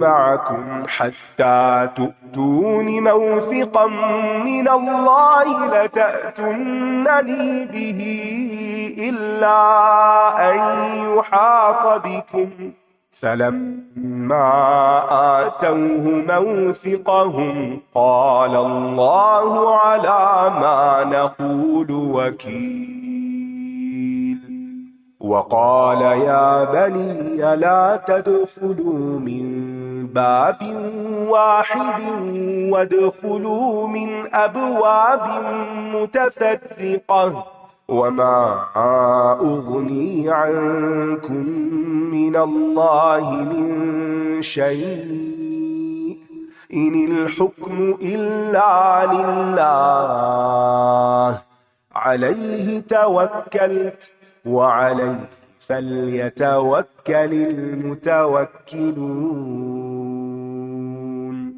معكم حتى تؤتون موثقا من الله لتأتونني به إلا أن يحاط بكم فلما آتوه موثقهم قال الله على ما نقول وكيل وقال يا بني لا تدخلوا من باب واحد وادخلوا من أبواب متفرقة وما أغني عنكم من الله من شيء إن الحكم إلا لله عليه توكلت وعليه فليتوكل المتوكلون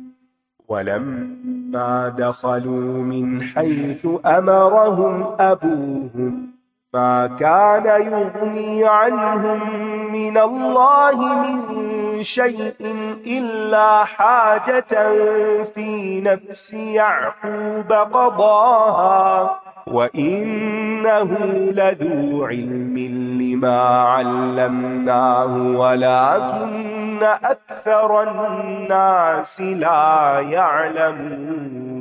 ولما دخلوا من حيث أمرهم أبوهم ما كان يغني عنهم من الله من شيء إلا حاجة في نفس يعقوب قضاها وإنه لذو علم لما علمناه ولكن أكثر الناس لا يعلمون.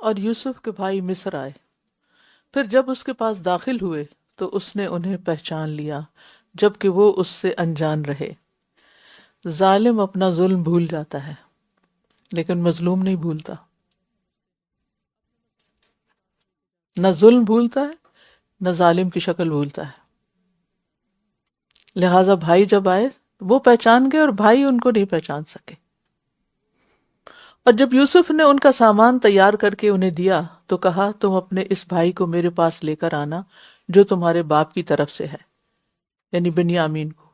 اور یوسف کے بھائی مصر آئے، پھر جب اس کے پاس داخل ہوئے تو اس نے انہیں پہچان لیا جبکہ وہ اس سے انجان رہے. ظالم اپنا ظلم بھول جاتا ہے لیکن مظلوم نہیں بھولتا، نہ ظلم بھولتا ہے نہ ظالم کی شکل بھولتا ہے. لہذا بھائی جب آئے وہ پہچان گئے اور بھائی ان کو نہیں پہچان سکے. اور جب یوسف نے ان کا سامان تیار کر کے انہیں دیا تو کہا تم اپنے اس بھائی کو میرے پاس لے کر آنا جو تمہارے باپ کی طرف سے ہے، یعنی بنیامین کو.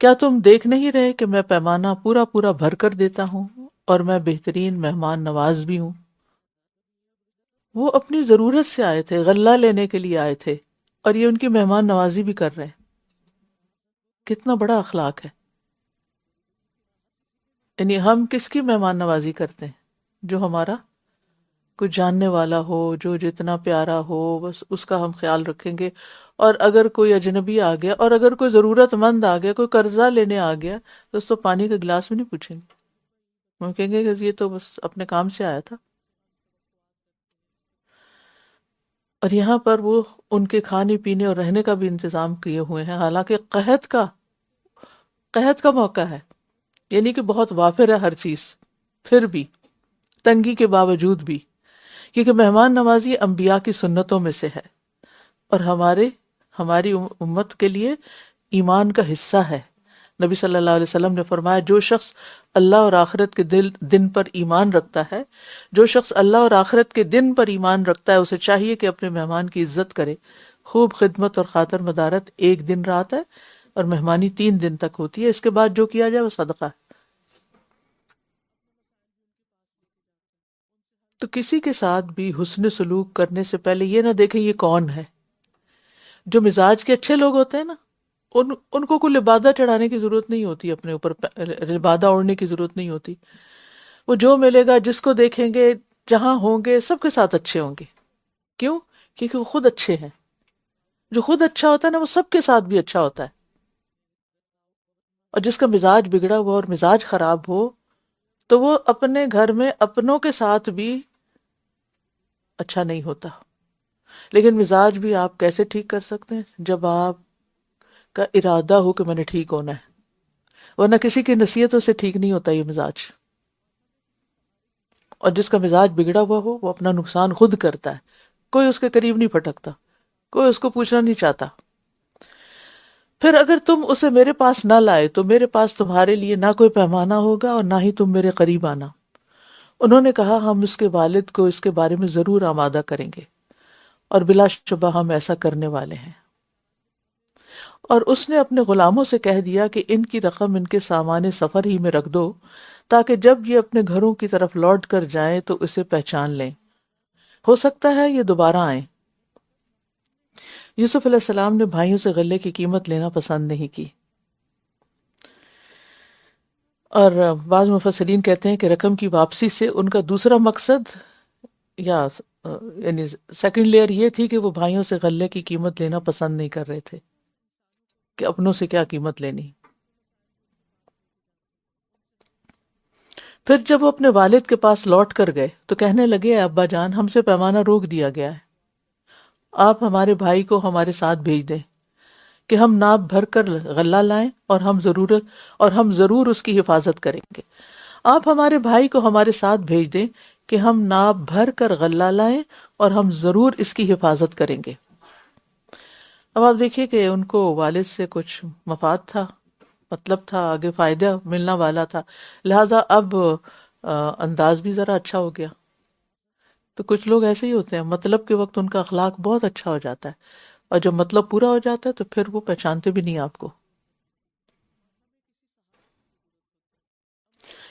کیا تم دیکھ نہیں رہے کہ میں پیمانہ پورا پورا بھر کر دیتا ہوں اور میں بہترین مہمان نواز بھی ہوں. وہ اپنی ضرورت سے آئے تھے، غلہ لینے کے لیے آئے تھے اور یہ ان کی مہمان نوازی بھی کر رہے ہیں. کتنا بڑا اخلاق ہے. یعنی ہم کس کی مہمان نوازی کرتے ہیں؟ جو ہمارا کوئی جاننے والا ہو، جو جتنا پیارا ہو بس اس کا ہم خیال رکھیں گے. اور اگر کوئی اجنبی آ گیا اور اگر کوئی ضرورت مند آ گیا، کوئی قرضہ لینے آ گیا تو اس کو پانی کا گلاس بھی نہیں پوچھیں گے، ہم کہیں گے کہ یہ تو بس اپنے کام سے آیا تھا. اور یہاں پر وہ ان کے کھانے پینے اور رہنے کا بھی انتظام کیے ہوئے ہیں، حالانکہ قحط کا موقع ہے، یعنی کہ بہت وافر ہے ہر چیز، پھر بھی تنگی کے باوجود بھی، کیونکہ مہمان نوازی انبیاء کی سنتوں میں سے ہے اور ہماری امت کے لیے ایمان کا حصہ ہے. نبی صلی اللہ علیہ وسلم نے فرمایا جو شخص اللہ اور آخرت کے دن پر ایمان رکھتا ہے، جو شخص اللہ اور آخرت کے دن پر ایمان رکھتا ہے اسے چاہیے کہ اپنے مہمان کی عزت کرے. خوب خدمت اور خاطر مدارت 1 دن رات ہے اور مہمانی 3 دن تک ہوتی ہے، اس کے بعد جو کیا جائے وہ صدقہ ہے. تو کسی کے ساتھ بھی حسن سلوک کرنے سے پہلے یہ نہ دیکھیں یہ کون ہے. جو مزاج کے اچھے لوگ ہوتے ہیں نا، ان کو کوئی لبادہ چڑھانے کی ضرورت نہیں ہوتی، اپنے اوپر لبادہ اوڑھنے کی ضرورت نہیں ہوتی. وہ جو ملے گا، جس کو دیکھیں گے، جہاں ہوں گے، سب کے ساتھ اچھے ہوں گے. کیوں؟ کیونکہ وہ خود اچھے ہیں. جو خود اچھا ہوتا ہے نا وہ سب کے ساتھ بھی اچھا ہوتا ہے. اور جس کا مزاج بگڑا ہوا اور مزاج خراب ہو تو وہ اپنے گھر میں اپنوں کے ساتھ بھی اچھا نہیں ہوتا. لیکن مزاج بھی آپ کیسے ٹھیک کر سکتے ہیں؟ جب آپ کا ارادہ ہو کہ میں نے ٹھیک ہونا ہے، ورنہ کسی کی نصیحتوں سے ٹھیک نہیں ہوتا یہ مزاج. اور جس کا مزاج بگڑا ہوا ہو وہ اپنا نقصان خود کرتا ہے، کوئی اس کے قریب نہیں پھٹکتا، کوئی اس کو پوچھنا نہیں چاہتا۔ پھر اگر تم اسے میرے پاس نہ لائے تو میرے پاس تمہارے لیے نہ کوئی پیمانہ ہوگا اور نہ ہی تم میرے قریب آنا۔ انہوں نے کہا ہم اس کے والد کو اس کے بارے میں ضرور آمادہ کریں گے، اور بلا شبہ ہم ایسا کرنے والے ہیں۔ اور اس نے اپنے غلاموں سے کہہ دیا کہ ان کی رقم ان کے سامان سفر ہی میں رکھ دو، تاکہ جب یہ اپنے گھروں کی طرف لوٹ کر جائیں تو اسے پہچان لیں، ہو سکتا ہے یہ دوبارہ آئیں۔ یوسف علیہ السلام نے بھائیوں سے غلے کی قیمت لینا پسند نہیں کی، اور بعض مفسرین کہتے ہیں کہ رقم کی واپسی سے ان کا دوسرا مقصد یا یعنی سیکنڈ لیئر یہ تھی کہ وہ بھائیوں سے غلے کی قیمت لینا پسند نہیں کر رہے تھے کہ اپنوں سے کیا قیمت لینی۔ پھر جب وہ اپنے والد کے پاس لوٹ کر گئے تو کہنے لگے اے ابا جان، ہم سے پیمانہ روک دیا گیا ہے، آپ ہمارے بھائی کو ہمارے ساتھ بھیج دیں کہ ہم ناپ بھر کر غلہ لائیں اور ہم ضرور اس کی حفاظت کریں گے۔ آپ ہمارے بھائی کو ہمارے ساتھ بھیج دیں کہ ہم ناپ بھر کر غلہ لائیں اور ہم ضرور اس کی حفاظت کریں گے۔ اب آپ دیکھیے کہ ان کو والد سے کچھ مفاد تھا، مطلب تھا، آگے فائدہ ملنا والا تھا، لہٰذا اب انداز بھی ذرا اچھا ہو گیا۔ تو کچھ لوگ ایسے ہی ہوتے ہیں، مطلب کے وقت ان کا اخلاق بہت اچھا ہو جاتا ہے، اور جب مطلب پورا ہو جاتا ہے تو پھر وہ پہچانتے بھی نہیں آپ کو۔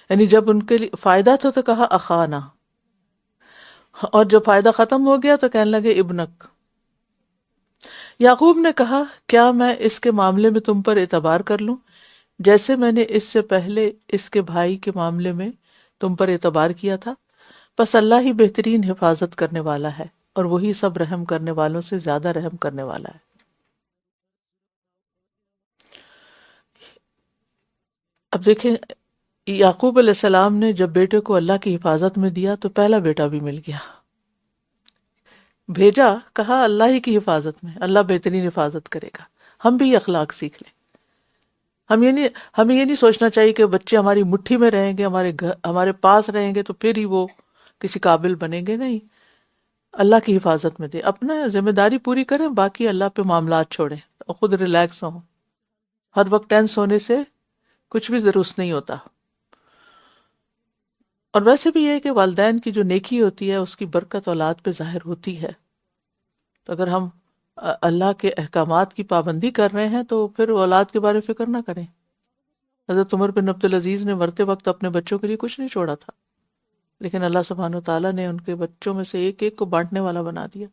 یعنی جب ان کے لیے فائدہ تھا تو کہا اخانا، اور جب فائدہ ختم ہو گیا تو کہنے لگے ابنک۔ یعقوب نے کہا کیا میں اس کے معاملے میں تم پر اعتبار کر لوں جیسے میں نے اس سے پہلے اس کے بھائی کے معاملے میں تم پر اعتبار کیا تھا؟ بس اللہ ہی بہترین حفاظت کرنے والا ہے، اور وہی سب رحم کرنے والوں سے زیادہ رحم کرنے والا ہے۔ اب دیکھیں، یعقوب علیہ السلام نے جب بیٹے کو اللہ کی حفاظت میں دیا تو پہلا بیٹا بھی مل گیا، بھیجا، کہا اللہ ہی کی حفاظت میں، اللہ بہترین حفاظت کرے گا۔ ہم بھی یہ اخلاق سیکھ لیں۔ ہمیں یہ نہیں سوچنا چاہیے کہ بچے ہماری مٹھی میں رہیں گے، ہمارے پاس رہیں گے تو پھر ہی وہ کسی قابل بنیں گے، نہیں، اللہ کی حفاظت میں دے، اپنا ذمہ داری پوری کریں، باقی اللہ پہ معاملات چھوڑیں اور خود ریلیکس ہوں۔ ہر وقت ٹینس ہونے سے کچھ بھی درست نہیں ہوتا۔ اور ویسے بھی یہ ہے کہ والدین کی جو نیکی ہوتی ہے اس کی برکت اولاد پہ ظاہر ہوتی ہے۔ تو اگر ہم اللہ کے احکامات کی پابندی کر رہے ہیں تو پھر اولاد کے بارے فکر نہ کریں۔ حضرت عمر بن عبدالعزیز نے مرتے وقت اپنے بچوں کے لیے کچھ نہیں چھوڑا تھا، لیکن اللہ سبحانہ و تعالیٰ نے ان کے بچوں میں سے ایک ایک کو بانٹنے والا بنا دیا۔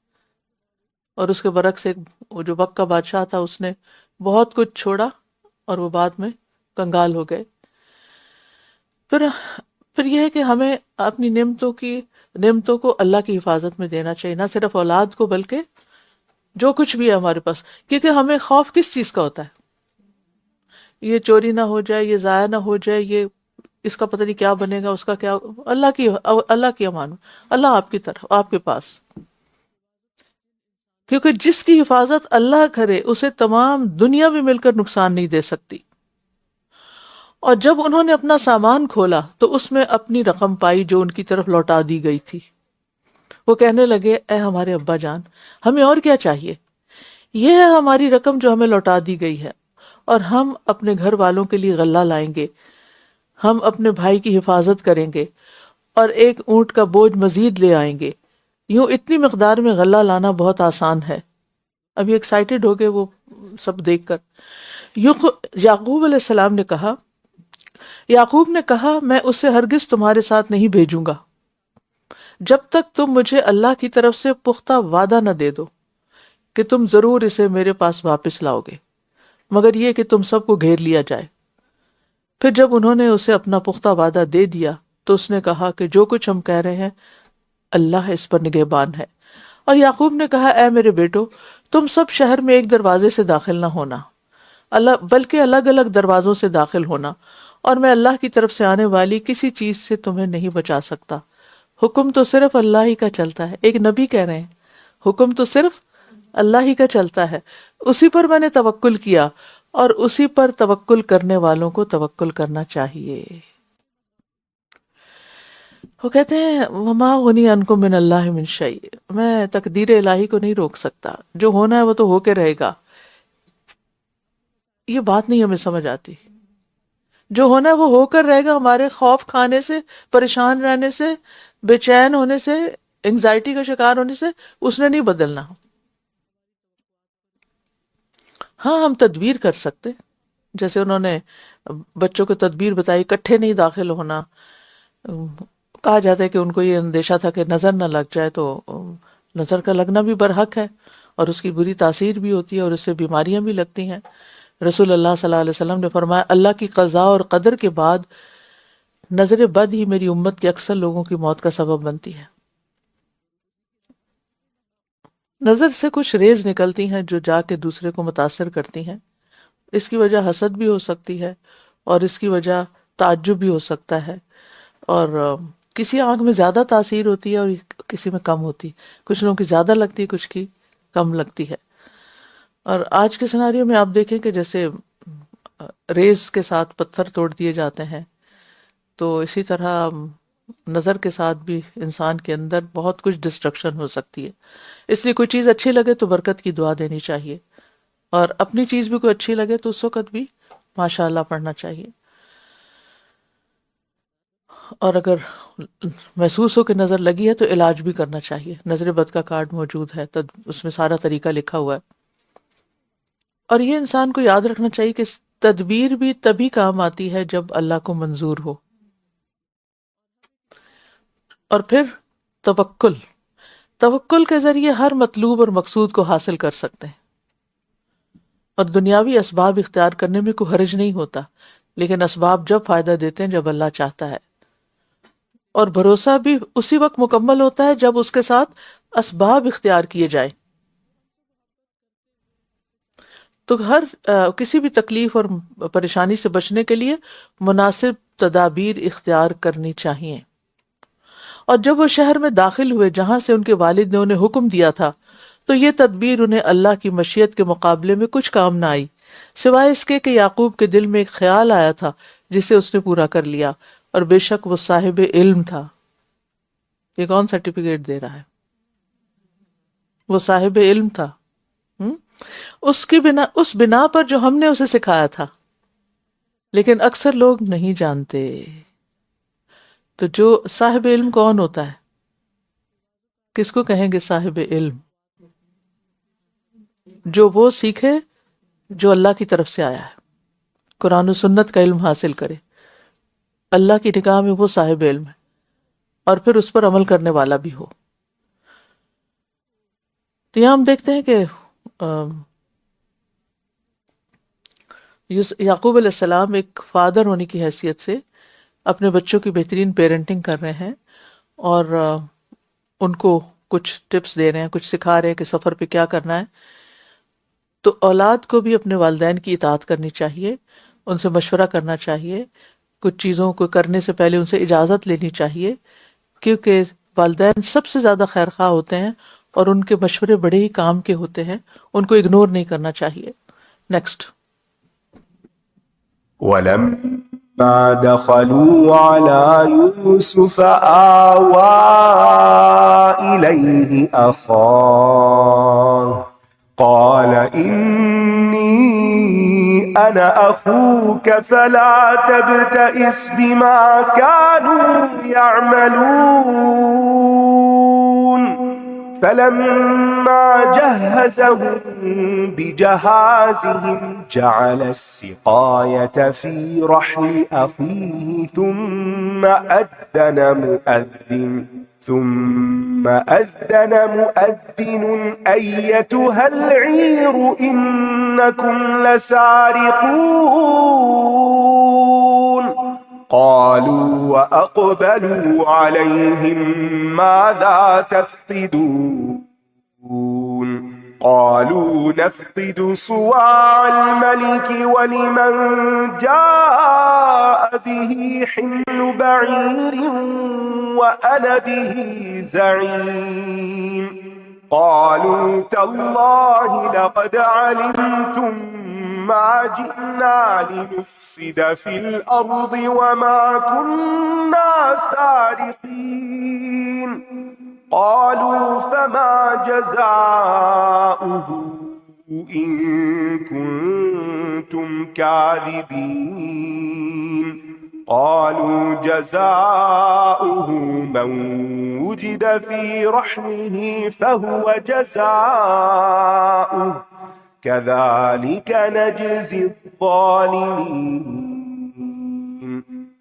اور اس کے برعکس وہ جو وقت کا بادشاہ تھا، اس نے بہت کچھ چھوڑا اور وہ بعد میں کنگال ہو گئے۔ پھر یہ ہے کہ ہمیں اپنی نعمتوں کو اللہ کی حفاظت میں دینا چاہیے، نہ صرف اولاد کو بلکہ جو کچھ بھی ہے ہمارے پاس، کیونکہ ہمیں خوف کس چیز کا ہوتا ہے؟ یہ چوری نہ ہو جائے، یہ ضائع نہ ہو جائے، یہ اس کا پتہ نہیں کیا بنے گا، اس کا کیا۔ اللہ کی امان، اللہ آپ کی طرف، آپ کے پاس، کیونکہ جس کی حفاظت اللہ کرے اسے تمام دنیا بھی مل کر نقصان نہیں دے سکتی۔ اور جب انہوں نے اپنا سامان کھولا تو اس میں اپنی رقم پائی جو ان کی طرف لوٹا دی گئی تھی۔ وہ کہنے لگے اے ہمارے ابا جان، ہمیں اور کیا چاہیے؟ یہ ہے ہماری رقم جو ہمیں لوٹا دی گئی ہے، اور ہم اپنے گھر والوں کے لیے غلہ لائیں گے، ہم اپنے بھائی کی حفاظت کریں گے، اور ایک اونٹ کا بوجھ مزید لے آئیں گے۔ یوں اتنی مقدار میں غلہ لانا بہت آسان ہے۔ ابھی ایکسائٹیڈ ہو گئے وہ سب دیکھ کر۔ یعقوب علیہ السلام نے کہا، یعقوب نے کہا میں اسے ہرگز تمہارے ساتھ نہیں بھیجوں گا جب تک تم مجھے اللہ کی طرف سے پختہ وعدہ نہ دے دو کہ تم ضرور اسے میرے پاس واپس لاؤ گے، مگر یہ کہ تم سب کو گھیر لیا جائے۔ پھر جب انہوں نے اسے اپنا پختہ وعدہ دے دیا تو اس نے کہا کہ جو کچھ ہم کہہ رہے ہیں اللہ اس پر نگہبان ہے۔ اور یعقوب نے کہا اے میرے بیٹو، تم سب شہر میں ایک دروازے سے داخل نہ ہونا، بلکہ الگ الگ دروازوں سے داخل ہونا، اور میں اللہ کی طرف سے آنے والی کسی چیز سے تمہیں نہیں بچا سکتا۔ حکم تو صرف اللہ ہی کا چلتا ہے۔ ایک نبی کہہ رہے ہیں حکم تو صرف اللہ ہی کا چلتا ہے، اسی پر میں نے توکل کیا، اور اسی پر توکل کرنے والوں کو توکل کرنا چاہیے۔ وہ کہتے ہیں وما غنی عنکم من اللہ من شیء، میں تقدیر الہی کو نہیں روک سکتا، جو ہونا ہے وہ تو ہو کے رہے گا. یہ بات نہیں ہمیں سمجھ آتی. جو ہونا ہے وہ ہو کر رہے گا. ہمارے خوف کھانے سے، پریشان رہنے سے، بے چین ہونے سے، انگزائٹی کا شکار ہونے سے اس نے نہیں بدلنا. ہاں ہم تدبیر کر سکتے، جیسے انہوں نے بچوں کو تدبیر بتائی، اکٹھے نہیں داخل ہونا. کہا جاتا ہے کہ ان کو یہ اندیشہ تھا کہ نظر نہ لگ جائے، تو نظر کا لگنا بھی برحق ہے اور اس کی بری تاثیر بھی ہوتی ہے اور اس سے بیماریاں بھی لگتی ہیں. رسول اللہ صلی اللہ علیہ وسلم نے فرمایا اللہ کی قضاء اور قدر کے بعد نظر بد ہی میری امت کے اکثر لوگوں کی موت کا سبب بنتی ہے. نظر سے کچھ ریز نکلتی ہیں جو جا کے دوسرے کو متاثر کرتی ہیں. اس کی وجہ حسد بھی ہو سکتی ہے اور اس کی وجہ تعجب بھی ہو سکتا ہے، اور کسی آنکھ میں زیادہ تاثیر ہوتی ہے اور کسی میں کم ہوتی ہے. کچھ لوگوں کی زیادہ لگتی ہے، کچھ کی کم لگتی ہے. اور آج کے سیناریو میں آپ دیکھیں کہ جیسے ریز کے ساتھ پتھر توڑ دیے جاتے ہیں، تو اسی طرح نظر کے ساتھ بھی انسان کے اندر بہت کچھ ڈسٹرکشن ہو سکتی ہے. اس لیے کوئی چیز اچھی لگے تو برکت کی دعا دینی چاہیے، اور اپنی چیز بھی کوئی اچھی لگے تو اس وقت بھی ماشاء اللہ پڑھنا چاہیے. اور اگر محسوس ہو کہ نظر لگی ہے تو علاج بھی کرنا چاہیے. نظر بد کا کارڈ موجود ہے، اس میں سارا طریقہ لکھا ہوا ہے. اور یہ انسان کو یاد رکھنا چاہیے کہ تدبیر بھی تبھی کام آتی ہے جب اللہ کو منظور ہو. اور پھر توکل کے ذریعے ہر مطلوب اور مقصود کو حاصل کر سکتے ہیں. اور دنیاوی اسباب اختیار کرنے میں کوئی حرج نہیں ہوتا، لیکن اسباب جب فائدہ دیتے ہیں جب اللہ چاہتا ہے. اور بھروسہ بھی اسی وقت مکمل ہوتا ہے جب اس کے ساتھ اسباب اختیار کیے جائیں. تو ہر کسی بھی تکلیف اور پریشانی سے بچنے کے لیے مناسب تدابیر اختیار کرنی چاہیے. اور جب وہ شہر میں داخل ہوئے جہاں سے ان کے والد نے انہیں حکم دیا تھا، تو یہ تدبیر انہیں اللہ کی مشیت کے مقابلے میں کچھ کام نہ آئی، سوائے اس کے کہ یعقوب کے دل میں ایک خیال آیا تھا جسے اس نے پورا کر لیا، اور بے شک وہ صاحب علم تھا. یہ کون سرٹیفکیٹ دے رہا ہے؟ وہ صاحب علم تھا اس بنا پر جو ہم نے اسے سکھایا تھا. لیکن اکثر لوگ نہیں جانتے. تو جو صاحب علم کون ہوتا ہے؟ کس کو کہیں گے صاحب علم؟ جو وہ سیکھے جو اللہ کی طرف سے آیا ہے، قرآن و سنت کا علم حاصل کرے. اللہ کی نگاہ میں وہ صاحب علم ہے، اور پھر اس پر عمل کرنے والا بھی ہو. تو یہاں ہم دیکھتے ہیں کہ یعقوب علیہ السلام ایک فادر ہونے کی حیثیت سے اپنے بچوں کی بہترین پیرنٹنگ کر رہے ہیں، اور ان کو کچھ ٹپس دے رہے ہیں، کچھ سکھا رہے ہیں کہ سفر پہ کیا کرنا ہے. تو اولاد کو بھی اپنے والدین کی اطاعت کرنی چاہیے، ان سے مشورہ کرنا چاہیے، کچھ چیزوں کو کرنے سے پہلے ان سے اجازت لینی چاہیے، کیونکہ والدین سب سے زیادہ خیر خواہ ہوتے ہیں اور ان کے مشورے بڑے ہی کام کے ہوتے ہیں، ان کو اگنور نہیں کرنا چاہیے. نیکسٹ. ولما دخلوا على يوسف آوى إليه أخاه قال إني أنا أخوك فلا تبتئس بما كانوا يعملون فلما جهزهم بجهازهم جعل السقاية في رحل أخيه ثم أذن مؤذن أيتها العير إنكم لسارقون قالوا وأقبلوا عليهم ماذا تفقدون قالوا نفقد صواع الملك ولمن جاء به حمل بعير وأنا به زعيم قالوا تالله لقد علمتم ما جئنا لنفسد في الأرض وما كنا سارقين قالوا فما جزاؤه إن كنتم كاذبين قالوا جزاؤه من وجد في رحمه فهو جزاؤه كذلك نجزي الظالمين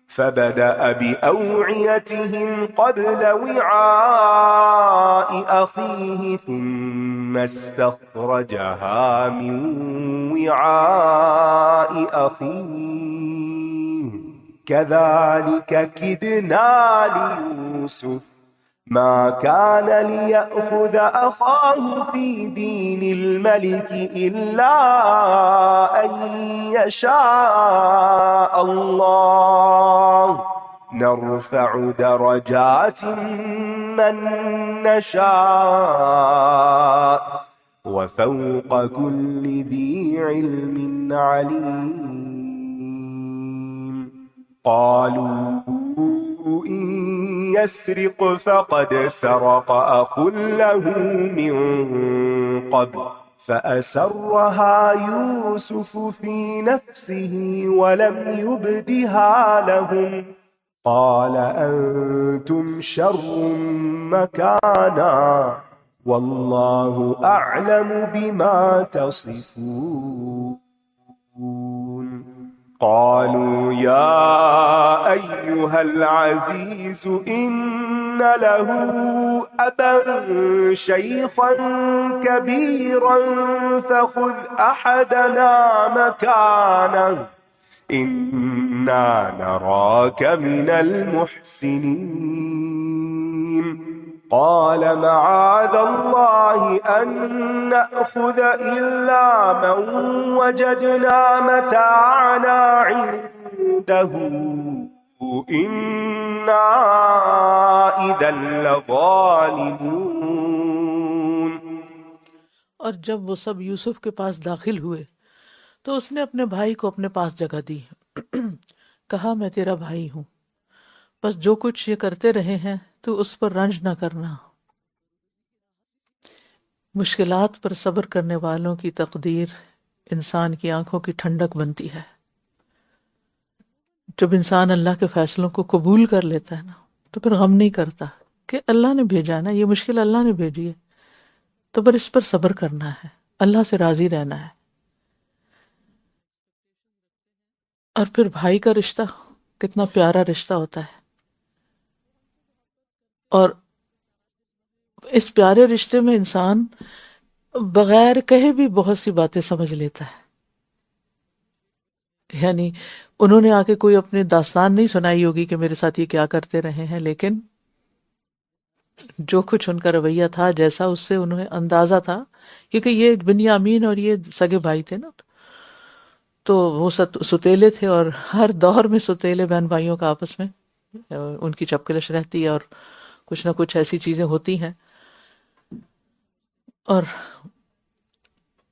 فبدأ بأوعيتهم قبل وعاء أخيه ثم استخرجها من وعاء أخيه كذلك كدنا ليوسف ما كان ليأخذ أخاه في دين الملك إلا أن يشاء الله نرفع درجات من نشاء وفوق كل ذي علم عليم قالوا إن يسرق فقد سرق أخ له من قبل فأسرها يوسف في نفسه ولم يبدها لهم قال أنتم شر مكانا والله أعلم بما تصفون قالوا يا أيها العزيز إن له أبا شيخا كبيرا فخذ أحدنا مكانه إنا نراك من المحسنين قال معاذ الله أن نأخذ إلا من وجدنا متاعنا عنده إنا إذا لظالمون. اور جب وہ سب یوسف کے پاس داخل ہوئے تو اس نے اپنے بھائی کو اپنے پاس جگہ دی. کہا میں تیرا بھائی ہوں، بس جو کچھ یہ کرتے رہے ہیں تو اس پر رنج نہ کرنا. مشکلات پر صبر کرنے والوں کی تقدیر انسان کی آنکھوں کی ٹھنڈک بنتی ہے. جب انسان اللہ کے فیصلوں کو قبول کر لیتا ہے نا تو پھر غم نہیں کرتا کہ اللہ نے بھیجا نا، یہ مشکل اللہ نے بھیجی ہے تو پر اس پر صبر کرنا ہے، اللہ سے راضی رہنا ہے. اور پھر بھائی کا رشتہ کتنا پیارا رشتہ ہوتا ہے، اور اس پیارے رشتے میں انسان بغیر کہے بھی بہت سی باتیں سمجھ لیتا ہے. یعنی انہوں نے آ کے کوئی اپنی داستان نہیں سنائی ہوگی کہ میرے ساتھ یہ کیا کرتے رہے ہیں، لیکن جو کچھ ان کا رویہ تھا، جیسا اس سے انہیں اندازہ تھا، کیونکہ یہ بنیامین اور یہ سگے بھائی تھے نا، تو وہ ستیلے تھے، اور ہر دور میں ستیلے بہن بھائیوں کا آپس میں ان کی چپکلش رہتی ہے اور کچھ نہ کچھ ایسی چیزیں ہوتی ہیں. اور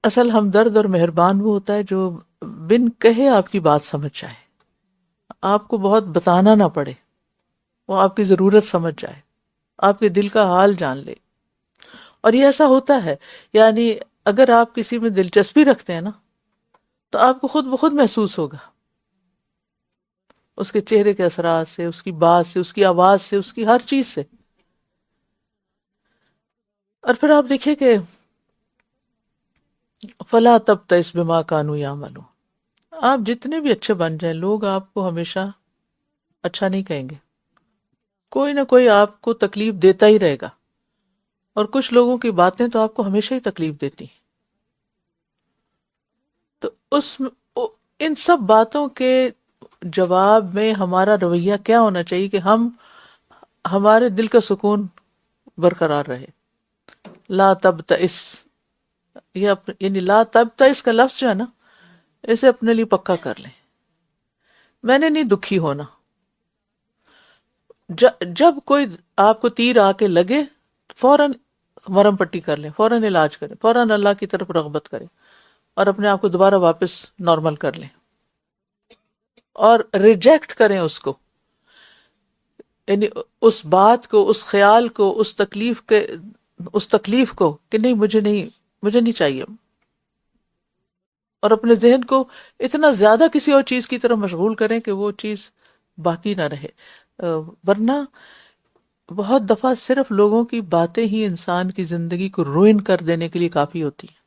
اصل ہمدرد اور مہربان وہ ہوتا ہے جو بن کہے آپ کی بات سمجھ جائے، آپ کو بہت بتانا نہ پڑے، وہ آپ کی ضرورت سمجھ جائے، آپ کے دل کا حال جان لے. اور یہ ایسا ہوتا ہے، یعنی اگر آپ کسی میں دلچسپی رکھتے ہیں نا تو آپ کو خود بخود محسوس ہوگا، اس کے چہرے کے اثرات سے، اس کی بات سے، اس کی آواز سے، اس کی ہر چیز سے. اور پھر آپ دیکھیں کہ فلا تبتئس بما کانوا یعملون، آپ جتنے بھی اچھے بن جائیں، لوگ آپ کو ہمیشہ اچھا نہیں کہیں گے، کوئی نہ کوئی آپ کو تکلیف دیتا ہی رہے گا، اور کچھ لوگوں کی باتیں تو آپ کو ہمیشہ ہی تکلیف دیتی ہیں. تو ان سب باتوں کے جواب میں ہمارا رویہ کیا ہونا چاہیے کہ ہمارے دل کا سکون برقرار رہے. لا تبتئس، یعنی لا تبتئس کا لفظ جو ہے نا، اسے اپنے لیے پکا کر لیں. میں نے نہیں دکھی ہونا. جب کوئی آپ کو تیر آ کے لگے فوراً مرہم پٹی کر لیں، فوراً علاج کریں، فوراً اللہ کی طرف رغبت کریں. اور اپنے آپ کو دوبارہ واپس نارمل کر لیں اور ریجیکٹ کریں اس کو، یعنی اس بات کو، اس خیال کو، اس تکلیف کو کہ نہیں مجھے نہیں چاہیے، اور اپنے ذہن کو اتنا زیادہ کسی اور چیز کی طرف مشغول کریں کہ وہ چیز باقی نہ رہے. ورنہ بہت دفعہ صرف لوگوں کی باتیں ہی انسان کی زندگی کو روئن کر دینے کے لیے کافی ہوتی ہیں،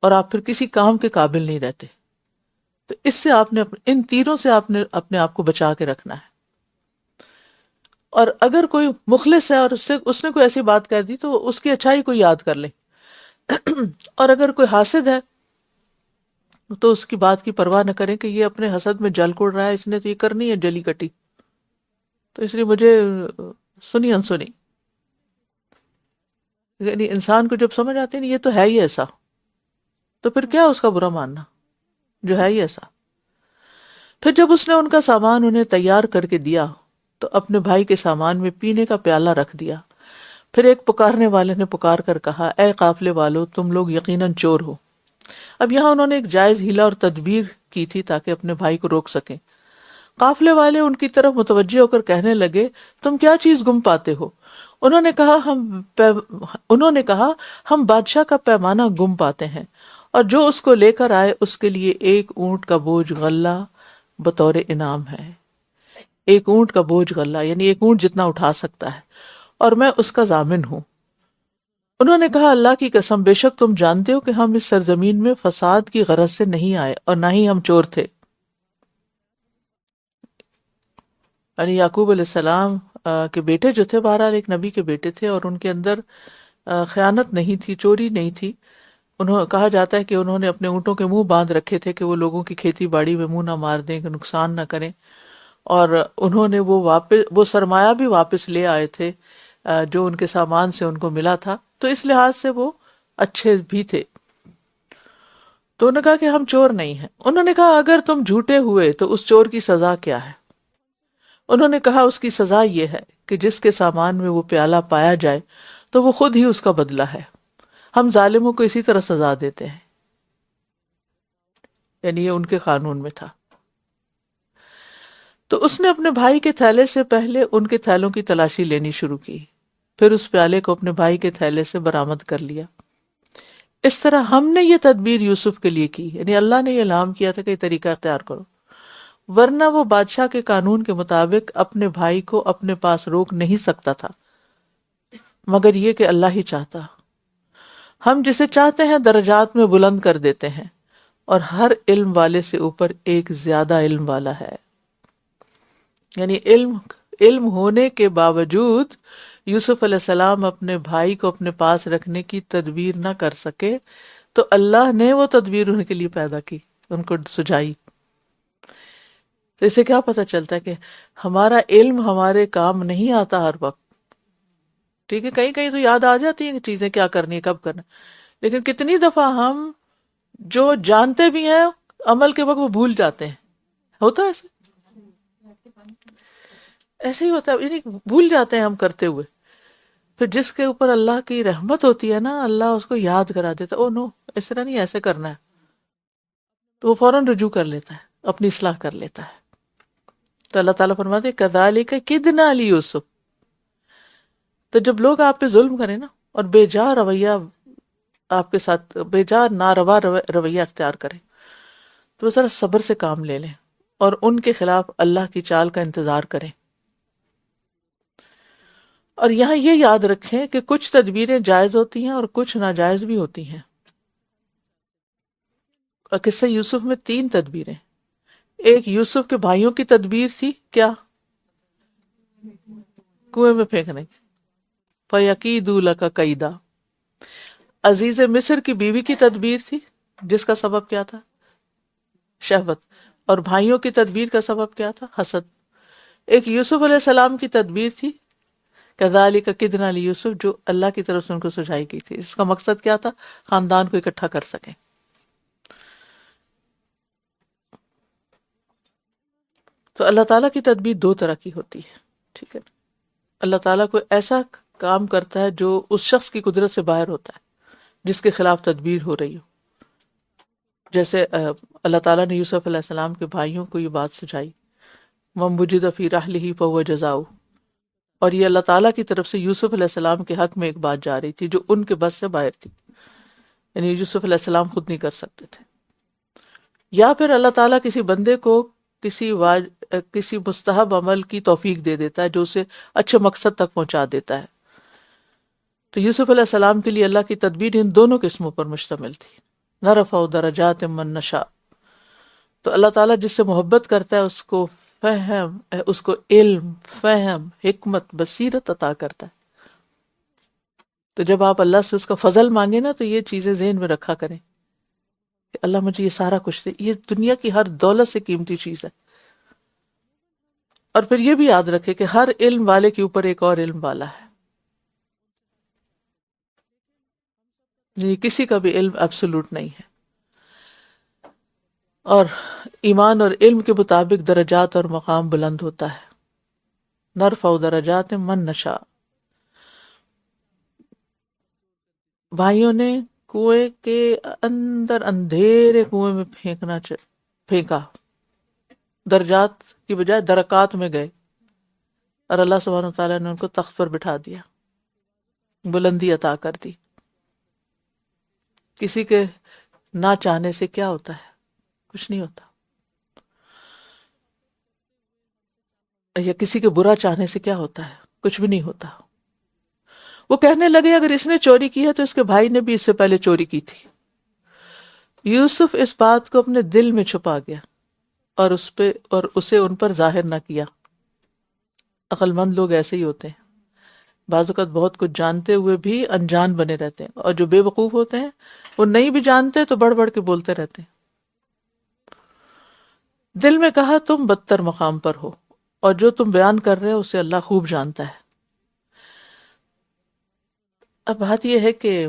اور آپ پھر کسی کام کے قابل نہیں رہتے. تو اس سے آپ نے ان تیروں سے آپ نے اپنے آپ کو بچا کے رکھنا ہے. اور اگر کوئی مخلص ہے اور اس نے کوئی ایسی بات کہہ دی تو اس کی اچھائی کو یاد کر لیں، اور اگر کوئی حاسد ہے تو اس کی بات کی پرواہ نہ کریں کہ یہ اپنے حسد میں جل کوڑ رہا ہے، اس نے تو یہ کرنی ہے جلی کٹی، تو اس لیے مجھے سنی انسنی. یعنی انسان کو جب سمجھ آتی ہے یہ تو ہے ہی ایسا، تو پھر کیا اس کا برا ماننا جو ہے ہی ایسا. پھر جب اس نے ان کا سامان انہیں تیار کر کے دیا تو اپنے بھائی کے سامان میں پینے کا پیالہ رکھ دیا. پھر ایک پکارنے والے نے پکار کر کہا، اے قافلے والو، تم لوگ یقیناً چور ہو. اب یہاں انہوں نے ایک جائز ہیلہ اور تدبیر کی تھی تاکہ اپنے بھائی کو روک سکیں. قافلے والے ان کی طرف متوجہ ہو کر کہنے لگے، تم کیا چیز گم پاتے ہو؟ انہوں نے کہا ہم بادشاہ کا پیمانہ گم پاتے ہیں، اور جو اس کو لے کر آئے اس کے لیے ایک اونٹ کا بوجھ غلہ بطور انعام ہے. ایک اونٹ کا بوجھ غلہ یعنی ایک اونٹ جتنا اٹھا سکتا ہے، اور میں اس کا ضامن ہوں. انہوں نے کہا، اللہ کی قسم، بے شک تم جانتے ہو کہ ہم اس سرزمین میں فساد کی غرض سے نہیں آئے اور نہ ہی ہم چور تھے. یعنی یعقوب علیہ السلام کے بیٹے جو تھے بہرحال ایک نبی کے بیٹے تھے، اور ان کے اندر خیانت نہیں تھی، چوری نہیں تھی. کہا جاتا ہے کہ انہوں نے اپنے اونٹوں کے منہ باندھ رکھے تھے کہ وہ لوگوں کی کھیتی باڑی میں منہ نہ مار دیں، کہ نقصان نہ کریں، اور انہوں نے وہ سرمایہ بھی واپس لے آئے تھے جو ان کے سامان سے ان کو ملا تھا، تو اس لحاظ سے وہ اچھے بھی تھے. تو انہوں نے کہا کہ ہم چور نہیں ہیں. انہوں نے کہا، اگر تم جھوٹے ہوئے تو اس چور کی سزا کیا ہے؟ انہوں نے کہا، اس کی سزا یہ ہے کہ جس کے سامان میں وہ پیالہ پایا جائے تو وہ خود ہی اس کا بدلہ ہے. ہم ظالموں کو اسی طرح سزا دیتے ہیں. یعنی یہ ان کے قانون میں تھا. تو اس نے اپنے بھائی کے تھیلے سے پہلے ان کے تھیلوں کی تلاشی لینی شروع کی، پھر اس پیالے کو اپنے بھائی کے تھیلے سے برآمد کر لیا. اس طرح ہم نے یہ تدبیر یوسف کے لیے کی، یعنی اللہ نے یہ اعلان کیا تھا کہ یہ طریقہ اختیار کرو، ورنہ وہ بادشاہ کے قانون کے مطابق اپنے بھائی کو اپنے پاس روک نہیں سکتا تھا، مگر یہ کہ اللہ ہی چاہتا. ہم جسے چاہتے ہیں درجات میں بلند کر دیتے ہیں، اور ہر علم والے سے اوپر ایک زیادہ علم والا ہے. یعنی علم ہونے کے باوجود یوسف علیہ السلام اپنے بھائی کو اپنے پاس رکھنے کی تدبیر نہ کر سکے، تو اللہ نے وہ تدبیر ان کے لیے پیدا کی، ان کو سجائی. تو اسے کیا پتہ چلتا ہے کہ ہمارا علم ہمارے کام نہیں آتا ہر وقت. ٹھیک ہے، کہیں کہیں تو یاد آ جاتی ہیں کہ چیزیں کیا کرنی ہے، کب کرنا، لیکن کتنی دفعہ ہم جو جانتے بھی ہیں عمل کے وقت وہ بھول جاتے ہیں. ہوتا ہے ایسے ہی ہوتا ہے، یعنی بھول جاتے ہیں ہم کرتے ہوئے. پھر جس کے اوپر اللہ کی رحمت ہوتی ہے نا، اللہ اس کو یاد کرا دیتا، او نو اس طرح نہیں، ایسے کرنا ہے، تو وہ فوراً رجوع کر لیتا ہے، اپنی اصلاح کر لیتا ہے. تو اللہ تعالیٰ فرماتے ہیں کذالک کدنا لیوسف. تو جب لوگ آپ پہ ظلم کریں نا اور بے جا رویہ آپ کے ساتھ، بے جا ناروا رویہ اختیار کریں، تو وہ ذرا صبر سے کام لے لیں اور ان کے خلاف اللہ کی چال کا انتظار کریں. اور یہاں یہ یاد رکھیں کہ کچھ تدبیریں جائز ہوتی ہیں اور کچھ ناجائز بھی ہوتی ہیں. اور قصہ یوسف میں 3 تدبیریں. ایک یوسف کے بھائیوں کی تدبیر تھی، کیا؟ کنویں میں پھینکنے کی. فَيَكِيدُوا لَكَ كَيْدًا. عزیز مصر کی بیوی کی تدبیر تھی، جس کا سبب کیا تھا؟ شہوت. اور بھائیوں کی تدبیر کا سبب کیا تھا؟ حسد. ایک یوسف علیہ السلام کی تدبیر تھی کذالک کدنا لیوسف، جو اللہ کی طرف سے ان کو سجائی گئی تھی. اس کا مقصد کیا تھا؟ خاندان کو اکٹھا کر سکیں. تو اللہ تعالیٰ کی تدبیر 2 طرح کی ہوتی ہے. ٹھیک ہے، اللہ تعالیٰ کو ایسا کام کرتا ہے جو اس شخص کی قدرت سے باہر ہوتا ہے، جس کے خلاف تدبیر ہو رہی ہو. جیسے اللہ تعالیٰ نے یوسف علیہ السلام کے بھائیوں کو یہ بات سمجھائی، وَمَن وُجِدَ فِي رَحْلِهِ فَهُوَ جَزَاؤُهُ، اور یہ اللہ تعالیٰ کی طرف سے یوسف علیہ السلام کے حق میں ایک بات جا رہی تھی جو ان کے بس سے باہر تھی، یعنی یوسف علیہ السلام خود نہیں کر سکتے تھے. یا پھر اللہ تعالیٰ کسی بندے کو کسی مستحب عمل کی توفیق دے دیتا ہے جو اسے اچھے مقصد تک پہنچا دیتا ہے. تو یوسف علیہ السلام کے لیے اللہ کی تدبیر ان دونوں قسموں پر مشتمل تھی. نرفع درجات من نشاء، تو اللہ تعالیٰ جس سے محبت کرتا ہے اس کو فہم، اس کو علم، فہم، حکمت، بصیرت عطا کرتا ہے. تو جب آپ اللہ سے اس کا فضل مانگے نا تو یہ چیزیں ذہن میں رکھا کریں کہ اللہ مجھے یہ سارا کچھ دے. یہ دنیا کی ہر دولت سے قیمتی چیز ہے. اور پھر یہ بھی یاد رکھے کہ ہر علم والے کے اوپر ایک اور علم والا ہے. یہ کسی کا بھی علم ایبسولوٹ نہیں ہے. اور ایمان اور علم کے مطابق درجات اور مقام بلند ہوتا ہے. نرفع درجات من نشاء. بھائیوں نے کنویں کے اندر اندھیرے کنویں میں پھینکا، درجات کی بجائے درکات میں گئے، اور اللہ سبحانہ و تعالیٰ نے ان کو تخت پر بٹھا دیا، بلندی عطا کر دی. کسی کے نہ چاہنے سے کیا ہوتا ہے؟ کچھ نہیں ہوتا. یا کسی کے برا چاہنے سے کیا ہوتا ہے؟ کچھ بھی نہیں ہوتا. وہ کہنے لگے اگر اس نے چوری کی ہے تو اس کے بھائی نے بھی اس سے پہلے چوری کی تھی. یوسف اس بات کو اپنے دل میں چھپا گیا اور اسے ان پر ظاہر نہ کیا. عقل مند لوگ ایسے ہی ہوتے ہیں، بعض اوقات بہت کچھ جانتے ہوئے بھی انجان بنے رہتے ہیں، اور جو بے وقوف ہوتے ہیں وہ نہیں بھی جانتے تو بڑھ بڑھ کے بولتے رہتے ہیں. دل میں کہا تم بدتر مقام پر ہو، اور جو تم بیان کر رہے ہو اسے اللہ خوب جانتا ہے. اب بات یہ ہے کہ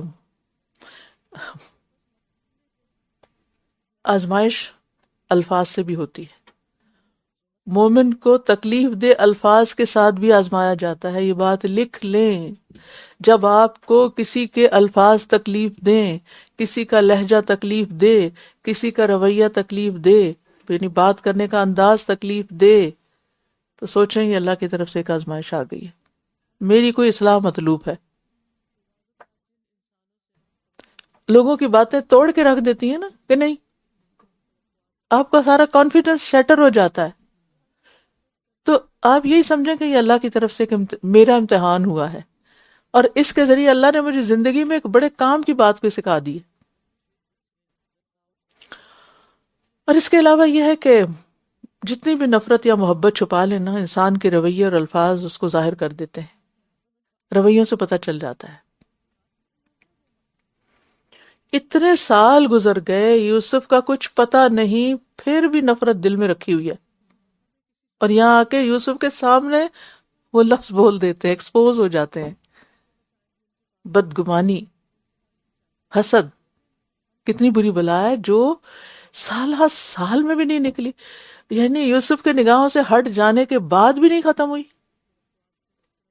آزمائش الفاظ سے بھی ہوتی ہے. مومن کو تکلیف دہ الفاظ کے ساتھ بھی آزمایا جاتا ہے. یہ بات لکھ لیں، جب آپ کو کسی کے الفاظ تکلیف دیں، کسی کا لہجہ تکلیف دے، کسی کا رویہ تکلیف دے، یعنی بات کرنے کا انداز تکلیف دے، تو سوچیں یہ اللہ کی طرف سے ایک آزمائش آ گئی ہے، میری کوئی اصلاح مطلوب ہے. لوگوں کی باتیں توڑ کے رکھ دیتی ہیں نا کہ نہیں، آپ کا سارا کانفیڈنس شیٹر ہو جاتا ہے. تو آپ یہی سمجھیں کہ یہ اللہ کی طرف سے میرا امتحان ہوا ہے، اور اس کے ذریعے اللہ نے مجھے زندگی میں ایک بڑے کام کی بات کو سکھا دی ہے. اور اس کے علاوہ یہ ہے کہ جتنی بھی نفرت یا محبت چھپا لینا، انسان کے رویے اور الفاظ اس کو ظاہر کر دیتے ہیں. رویوں سے پتہ چل جاتا ہے. اتنے سال گزر گئے، یوسف کا کچھ پتہ نہیں، پھر بھی نفرت دل میں رکھی ہوئی ہے، اور یہاں آ کے یوسف کے سامنے وہ لفظ بول دیتے ہیں، ایکسپوز ہو جاتے ہیں. بدگمانی، حسد، کتنی بری بلا ہے جو سال ہر سال میں بھی نہیں نکلی، یعنی یوسف کے نگاہوں سے ہٹ جانے کے بعد بھی نہیں ختم ہوئی.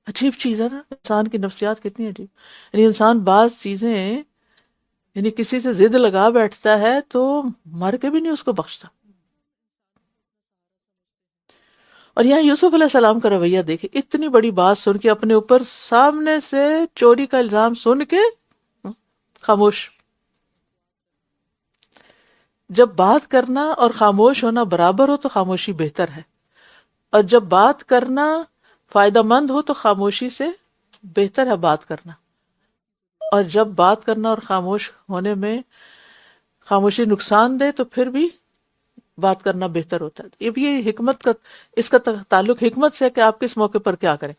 عجیب چیز ہے نا، انسان کی نفسیات کتنی عجیب. یعنی انسان بعض چیزیں، یعنی کسی سے ضد لگا بیٹھتا ہے تو مر کے بھی نہیں اس کو بخشتا. اور یہاں یوسف علیہ السلام کا رویہ دیکھیں، اتنی بڑی بات سن کے، اپنے اوپر سامنے سے چوری کا الزام سن کے خاموش. جب بات کرنا اور خاموش ہونا برابر ہو تو خاموشی بہتر ہے، اور جب بات کرنا فائدہ مند ہو تو خاموشی سے بہتر ہے بات کرنا. اور جب بات کرنا اور خاموش ہونے میں خاموشی نقصان دے تو پھر بھی بات کرنا بہتر ہوتا ہے. یہ بھی حکمت کا، اس کا تعلق حکمت سے ہے کہ آپ کس موقع پر کیا کریں.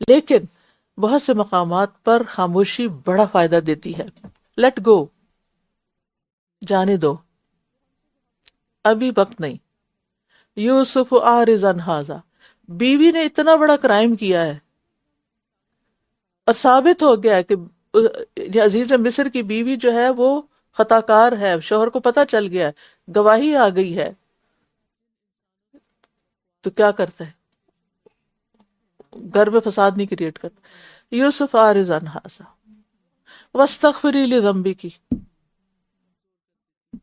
لیکن بہت سے مقامات پر خاموشی بڑا فائدہ دیتی ہے. لیٹ گو، جانے دو، ابھی وقت نہیں. یوسف عارض عن ھذا، بیوی نے اتنا بڑا کرائم کیا ہے اور ثابت ہو گیا ہے کہ عزیز مصر کی بیوی جو ہے وہ خطا کار ہے، شوہر کو پتہ چل گیا ہے، گواہی آ گئی ہے، تو کیا کرتا ہے؟ گھر میں فساد نہیں کریٹ کرتا. یوسف عارض عن ھذا واستغفری لذنبک،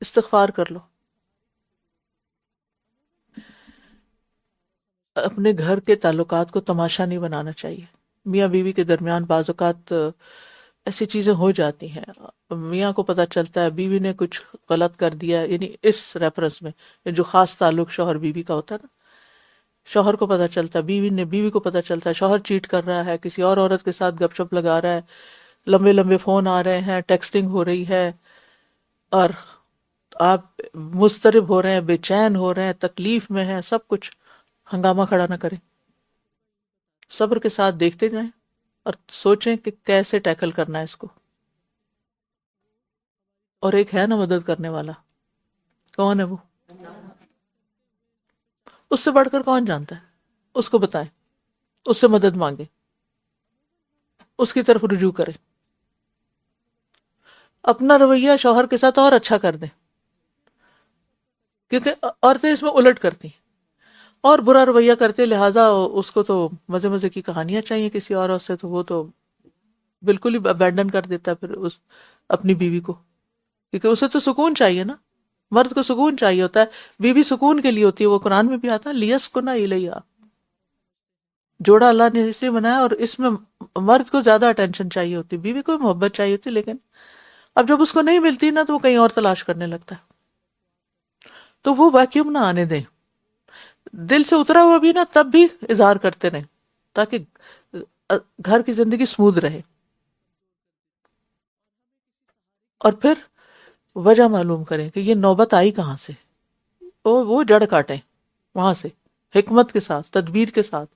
استغفار کر لو. اپنے گھر کے تعلقات کو تماشا نہیں بنانا چاہیے. میاں بیوی کے درمیان بعض اوقات ایسی چیزیں ہو جاتی ہیں، میاں کو پتہ چلتا ہے بیوی نے کچھ غلط کر دیا، یعنی اس ریفرنس میں جو خاص تعلق شوہر بیوی کا ہوتا ہے نا، شوہر کو پتہ چلتا ہے، بیوی کو پتہ چلتا ہے شوہر چیٹ کر رہا ہے، کسی اور عورت کے ساتھ گپ شپ لگا رہا ہے، لمبے لمبے فون آ رہے ہیں، ٹیکسٹنگ ہو رہی ہے، اور آپ مضطرب ہو رہے ہیں، بے چین ہو رہے ہیں، تکلیف میں ہیں، سب کچھ. ہنگامہ کھڑا نہ کریں، صبر کے ساتھ دیکھتے جائیں اور سوچیں کہ کیسے ٹیکل کرنا ہے اس کو. اور ایک ہے نا مدد کرنے والا، کون ہے وہ؟ اس سے بڑھ کر کون جانتا ہے؟ اس کو بتائیں، اس سے مدد مانگیں، اس کی طرف رجوع کریں، اپنا رویہ شوہر کے ساتھ اور اچھا کر دیں، کیونکہ عورتیں اس میں الٹ کرتی ہیں اور برا رویہ کرتے، لہٰذا اس کو تو مزے مزے کی کہانیاں چاہیے کسی اور سے، تو وہ تو بالکل ہی ابینڈن کر دیتا ہے پھر اس اپنی بیوی کو، کیونکہ اسے تو سکون چاہیے نا. مرد کو سکون چاہیے ہوتا ہے، بیوی سکون کے لیے ہوتی ہے. وہ قرآن میں بھی آتا ہے لیسکن الیہا، جوڑا اللہ نے اس لیے بنایا، اور اس میں مرد کو زیادہ اٹینشن چاہیے ہوتی، بیوی کو محبت چاہیے ہوتی، لیکن اب جب اس کو نہیں ملتی نا تو وہ کہیں اور تلاش کرنے لگتا ہے. تو وہ ویکیوم نہ آنے دیں، دل سے اترا ہوا بھی نا تب بھی اظہار کرتے رہیں تاکہ گھر کی زندگی سموتھ رہے. اور پھر وجہ معلوم کریں کہ یہ نوبت آئی کہاں سے، وہ جڑ کاٹیں وہاں سے، حکمت کے ساتھ، تدبیر کے ساتھ.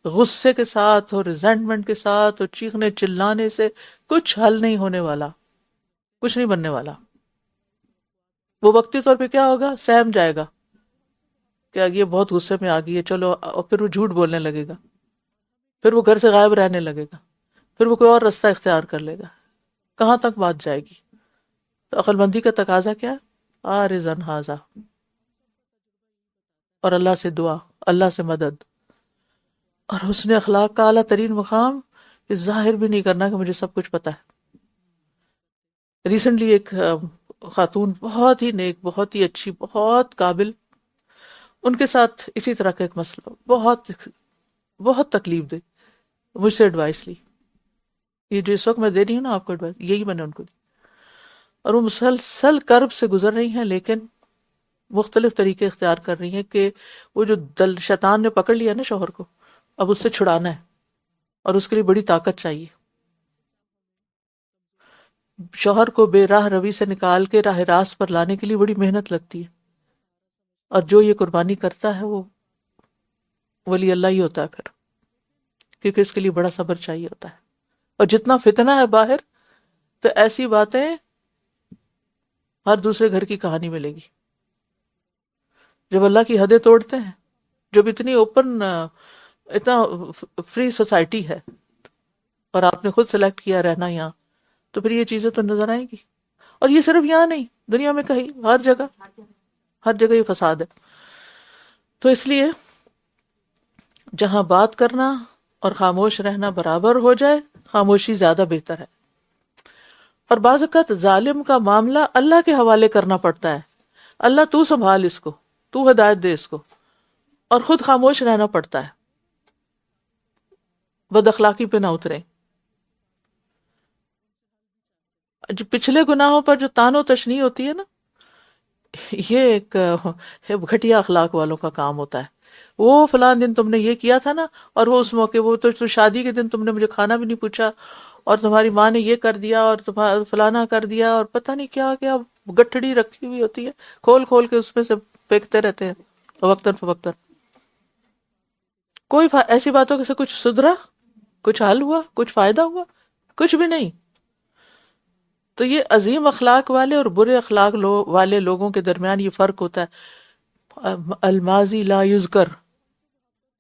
غصے کے ساتھ اور ریزنٹمنٹ کے ساتھ اور چیخنے چلانے سے کچھ حل نہیں ہونے والا، کچھ نہیں بننے والا. وہ وقتی طور پہ کیا ہوگا، سہم جائے گا کہ یہ بہت غصے میں آ گئی ہے چلو، اور پھر وہ جھوٹ بولنے لگے گا، پھر وہ گھر سے غائب رہنے لگے گا، پھر وہ کوئی اور رستہ اختیار کر لے گا. کہاں تک بات جائے گی؟ تو عقل مندی کا تقاضا کیا ہے؟ آرزن ہاذا، اور اللہ سے دعا، اللہ سے مدد، اور حسن اخلاق کا اعلیٰ ترین مقام کہ ظاہر بھی نہیں کرنا کہ مجھے سب کچھ پتا ہے. ریسنٹلی ایک خاتون بہت ہی نیک، بہت ہی اچھی، بہت قابل، ان کے ساتھ اسی طرح کا ایک مسئلہ بہت بہت تکلیف دے، مجھ سے ایڈوائس لی. یہ جو اس وقت میں دے رہی ہوں نا آپ کو ایڈوائس، یہی میں نے ان کو دی. اور وہ مسلسل کرب سے گزر رہی ہیں، لیکن مختلف طریقے اختیار کر رہی ہیں کہ وہ جو شیطان نے پکڑ لیا نا شوہر کو، اب اس سے چھڑانا ہے، اور اس کے لیے بڑی طاقت چاہیے. شوہر کو بے راہ روی سے نکال کے راہ راست پر لانے کے لیے بڑی محنت لگتی ہے، اور جو یہ قربانی کرتا ہے وہ ولی اللہ ہی ہوتا ہے پھر، کیونکہ اس کے لیے بڑا صبر چاہیے ہوتا ہے. اور جتنا فتنہ ہے باہر، تو ایسی باتیں ہر دوسرے گھر کی کہانی ملے گی. جب اللہ کی حدیں توڑتے ہیں، جب اتنی اوپن، اتنا فری سوسائٹی ہے، اور آپ نے خود سلیکٹ کیا رہنا یہاں، تو پھر یہ چیزیں تو نظر آئیں گی. اور یہ صرف یہاں نہیں، دنیا میں کہیں، ہر جگہ یہ فساد ہے. تو اس لیے جہاں بات کرنا اور خاموش رہنا برابر ہو جائے، خاموشی زیادہ بہتر ہے. اور بعض اوقات ظالم کا معاملہ اللہ کے حوالے کرنا پڑتا ہے، اللہ تو سنبھال اس کو، تو ہدایت دے اس کو، اور خود خاموش رہنا پڑتا ہے، بد اخلاقی پہ نہ اترے. جو پچھلے گناہوں پر جو تان و تشنیع ہوتی ہے نا، یہ ایک گھٹیا اخلاق والوں کا کام ہوتا ہے. وہ فلاں دن تم نے یہ کیا تھا نا، اور وہ اس موقع، وہ تو شادی کے دن تم نے مجھے کھانا بھی نہیں پوچھا، اور تمہاری ماں نے یہ کر دیا، اور تمہارا فلانا کر دیا، اور پتہ نہیں کیا کیا گٹھڑی رکھی ہوئی ہوتی ہے، کھول کھول کے اس میں سے پھینکتے رہتے ہیں وقتاً فوقتاً. کوئی ایسی باتوں سے کچھ سدھرا، کچھ حل ہوا، کچھ فائدہ ہوا؟ کچھ بھی نہیں. تو یہ عظیم اخلاق والے اور برے اخلاق والے لوگوں کے درمیان یہ فرق ہوتا ہے. الماضی لا یذکر،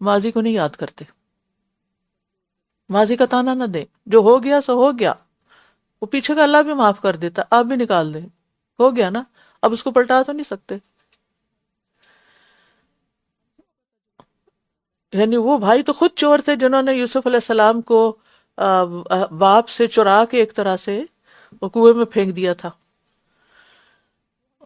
ماضی کو نہیں یاد کرتے، ماضی کا تانا نہ دیں، جو ہو گیا سو ہو گیا، وہ پیچھے کا اللہ بھی معاف کر دیتا، آپ بھی نکال دیں، ہو گیا نا، اب اس کو پلٹا تو نہیں سکتے. یعنی وہ بھائی تو خود چور تھے جنہوں نے یوسف علیہ السلام کو باپ سے چرا کے ایک طرح سے وہ کنویں میں پھینک دیا تھا،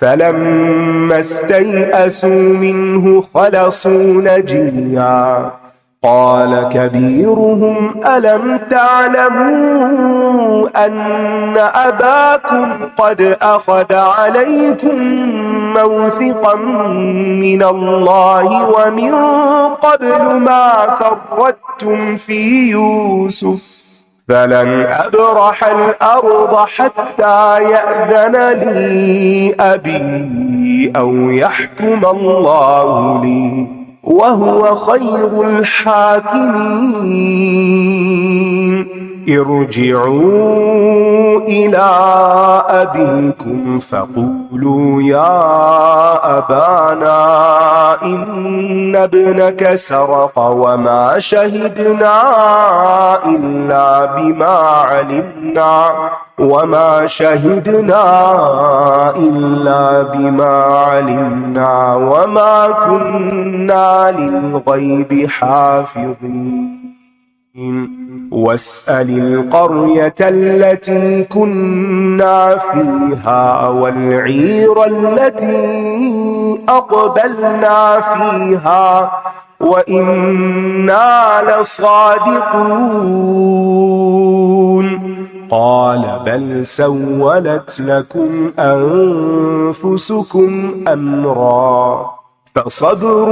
فلما استيئسوا منه خلصوا نجيا قال كبيرهم ألم تعلموا أن أباكم قد أخذ عليكم موثقا من الله ومن قبل ما فرطتم في يوسف فلن أبرح الأرض حتى يأذن لي أبي أو يحكم الله لي وهو خير الحاكمين ارجعوا إلى أبيكم فقولوا يا أبانا إن ابنك سرق وما شهدنا إلا بما علمنا وما كنا للغيب حافظين واسأل القرية التي كنا فيها والعير التي أقبلنا فيها وإنا لصادقون قال بل سولت لكم أنفسكم أمرا فصبر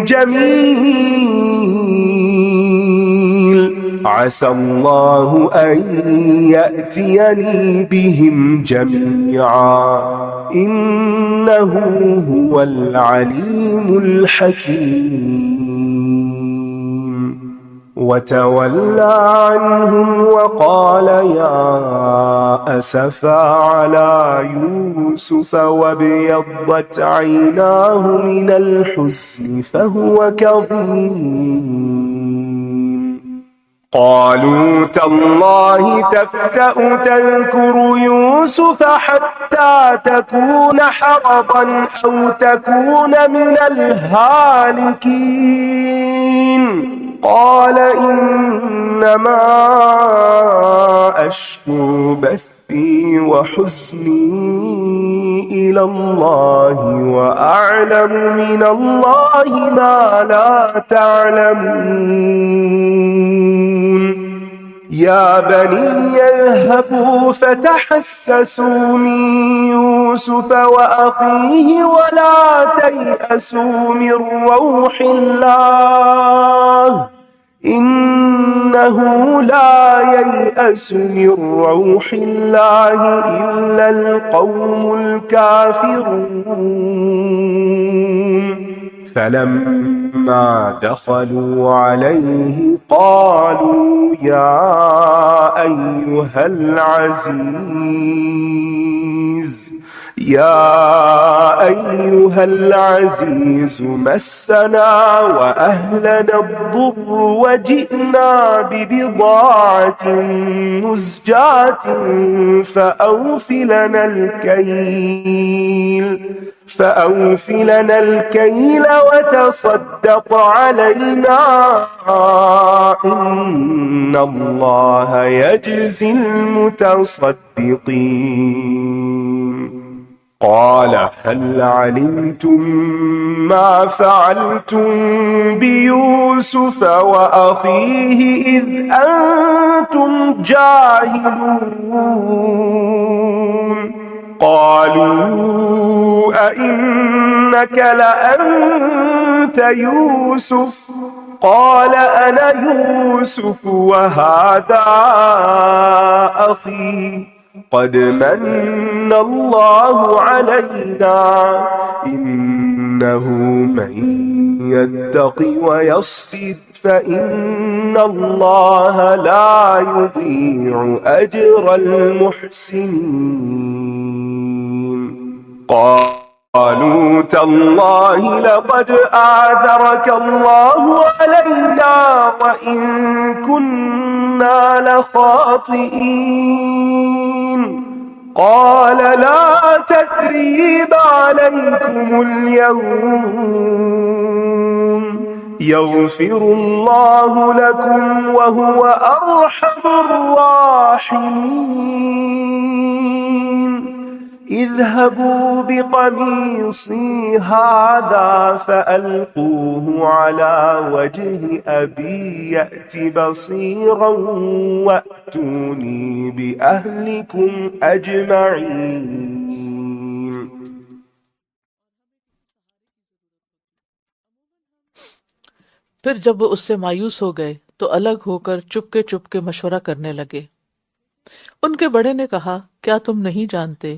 جميل عسى الله أن يأتيني بهم جميعا إنه هو العليم الحكيم وتولى عنهم وقال يا أسفا على يوسف وابيضت عيناه من الحزن فهو كظيم قالوا تالله تفتأ تذكر يوسف حتى تكون حرضا أو تكون من الهالكين قال إنما أشكو بثي وحزني إلى الله وأعلم من الله ما لا تعلمون يا بني اذهبوا فتحسسوا من يوسف وأخيه ولا تيأسوا من روح الله إنه لا ييأس من روح الله إلا القوم الكافرون فلما دخلوا عليه قالوا يا أيها العزيز مسنا وأهلنا الضر وجئنا ببضاعة مزجاة فأوف لنا الكيل وتصدق علينا إن الله يجزي المتصدقين قال هل علمتم ما فعلتم بيوسف وأخيه إذ أنتم جاهلون قالوا أئنك لأنت يوسف قال أنا يوسف وهذا أخي قد من الله علينا إنه من يتق ويصبر فإن الله لا يضيع أجر المحسنين قالوا تالله لقد آثرك الله علينا وإن كنا لخاطئين قال لا تثريب عليكم اليوم يغفر الله لكم وهو أرحم الراحمين اذهبوا بقميصي هذا فألقوه على وجه أبي يأت بصيرا وأتوني بأهلكم أجمعين. پھر جب وہ اس سے مایوس ہو گئے تو الگ ہو کر چپکے مشورہ کرنے لگے. ان کے بڑے نے کہا کیا تم نہیں جانتے،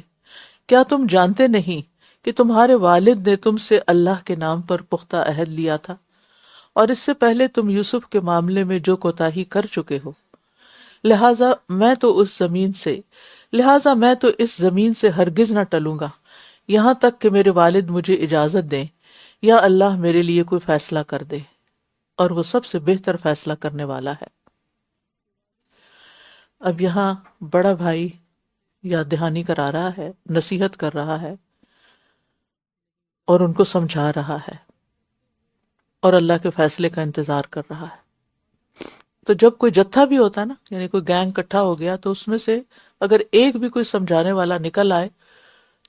کیا تم جانتے نہیں کہ تمہارے والد نے تم سے اللہ کے نام پر پختہ عہد لیا تھا اور اس سے پہلے تم یوسف کے معاملے میں جو کوتاہی کر چکے ہو، لہٰذا میں تو اس زمین سے ہرگز نہ ٹلوں گا یہاں تک کہ میرے والد مجھے اجازت دیں یا اللہ میرے لیے کوئی فیصلہ کر دے، اور وہ سب سے بہتر فیصلہ کرنے والا ہے. اب یہاں بڑا بھائی یاد دہانی کرا رہا ہے، نصیحت کر رہا ہے اور ان کو سمجھا رہا ہے اور اللہ کے فیصلے کا انتظار کر رہا ہے. تو جب کوئی جتھا بھی ہوتا ہے نا، یعنی کوئی گینگ اکٹھا ہو گیا، تو اس میں سے اگر ایک بھی کوئی سمجھانے والا نکل آئے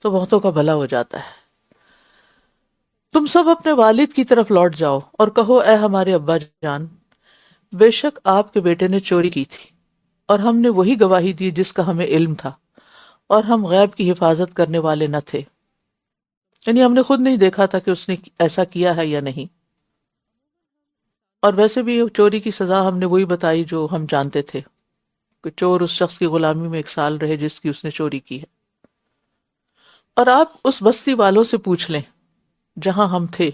تو بہتوں کا بھلا ہو جاتا ہے. تم سب اپنے والد کی طرف لوٹ جاؤ اور کہو اے ہمارے ابا جان، بے شک آپ کے بیٹے نے چوری کی تھی اور ہم نے وہی گواہی دی جس کا ہمیں علم تھا، اور ہم غیب کی حفاظت کرنے والے نہ تھے، یعنی ہم نے خود نہیں دیکھا تھا کہ اس نے ایسا کیا ہے یا نہیں. اور ویسے بھی چوری کی سزا ہم نے وہی بتائی جو ہم جانتے تھے کہ چور اس شخص کی غلامی میں 1 سال رہے جس کی اس نے چوری کی ہے. اور آپ اس بستی والوں سے پوچھ لیں جہاں ہم تھے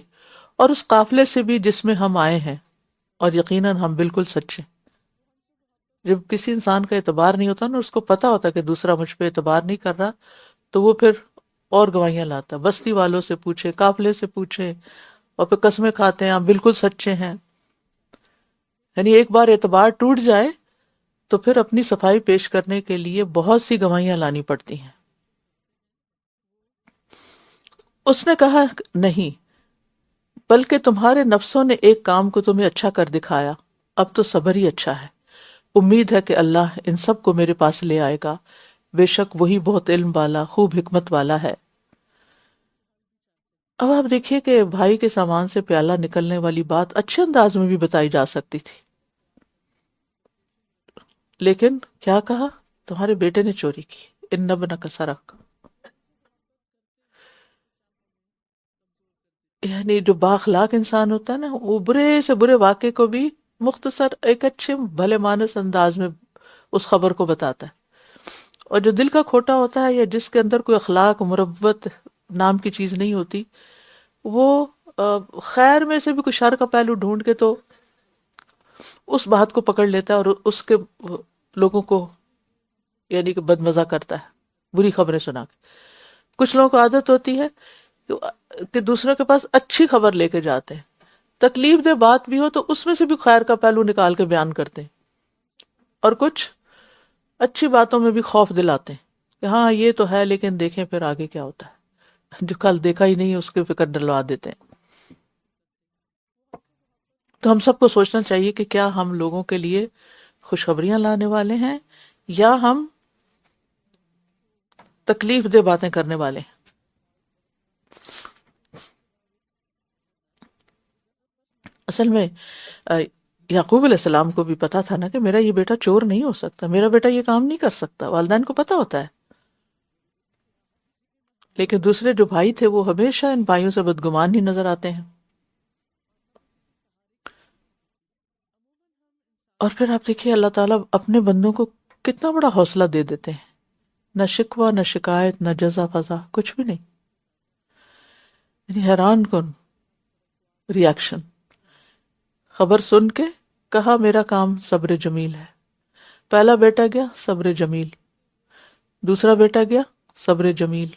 اور اس قافلے سے بھی جس میں ہم آئے ہیں، اور یقیناً ہم بالکل سچے. جب کسی انسان کا اعتبار نہیں ہوتا نا، اس کو پتا ہوتا کہ دوسرا مجھ پہ اعتبار نہیں کر رہا، تو وہ پھر اور گواہیاں لاتا. بستی والوں سے پوچھے، قافلے سے پوچھے، اور پھر قسمیں کھاتے ہیں ہم بالکل سچے ہیں. یعنی ایک بار اعتبار ٹوٹ جائے تو پھر اپنی صفائی پیش کرنے کے لیے بہت سی گواہیاں لانی پڑتی ہیں. اس نے کہا نہیں، بلکہ تمہارے نفسوں نے ایک کام کو تمہیں اچھا کر دکھایا، اب تو صبر ہی اچھا ہے. امید ہے کہ اللہ ان سب کو میرے پاس لے آئے گا، بے شک وہی بہت علم والا، خوب حکمت والا ہے. اب آپ دیکھیے کہ بھائی کے سامان سے پیالہ نکلنے والی بات اچھے انداز میں بھی بتائی جا سکتی تھی، لیکن کیا کہا؟ تمہارے بیٹے نے چوری کی، ان ابنک سرق. یعنی جو بااخلاق انسان ہوتا ہے نا، وہ برے سے برے واقعے کو بھی مختصر ایک اچھے بھلے مانس انداز میں اس خبر کو بتاتا ہے. اور جو دل کا کھوٹا ہوتا ہے یا جس کے اندر کوئی اخلاق مروت نام کی چیز نہیں ہوتی، وہ خیر میں سے بھی کوئی شر کا پہلو ڈھونڈ کے تو اس بات کو پکڑ لیتا ہے اور اس کے لوگوں کو یعنی کہ بد مزہ کرتا ہے، بری خبریں سنا کے. کچھ لوگوں کو عادت ہوتی ہے کہ دوسروں کے پاس اچھی خبر لے کے جاتے ہیں، تکلیف دہ بات بھی ہو تو اس میں سے بھی خیر کا پہلو نکال کے بیان کرتے ہیں، اور کچھ اچھی باتوں میں بھی خوف دلاتے ہیں کہ ہاں یہ تو ہے لیکن دیکھیں پھر آگے کیا ہوتا ہے، جو کل دیکھا ہی نہیں اس کے فکر ڈلوا دیتے ہیں. تو ہم سب کو سوچنا چاہیے کہ کیا ہم لوگوں کے لیے خوشخبریاں لانے والے ہیں یا ہم تکلیف دہ باتیں کرنے والے ہیں. اصل میں یعقوب علیہ السلام کو بھی پتا تھا نا کہ میرا یہ بیٹا چور نہیں ہو سکتا، میرا بیٹا یہ کام نہیں کر سکتا، والدین کو پتا ہوتا ہے. لیکن دوسرے جو بھائی تھے وہ ہمیشہ ان بھائیوں سے بدگمان ہی نظر آتے ہیں. اور پھر آپ دیکھیے اللہ تعالیٰ اپنے بندوں کو کتنا بڑا حوصلہ دے دیتے ہیں، نہ شکوہ نہ شکایت نہ جزا فضا، کچھ بھی نہیں. یعنی حیران کن ری ایکشن. خبر سن کے کہا میرا کام صبر جمیل ہے. پہلا بیٹا گیا صبر جمیل، دوسرا بیٹا گیا صبر جمیل.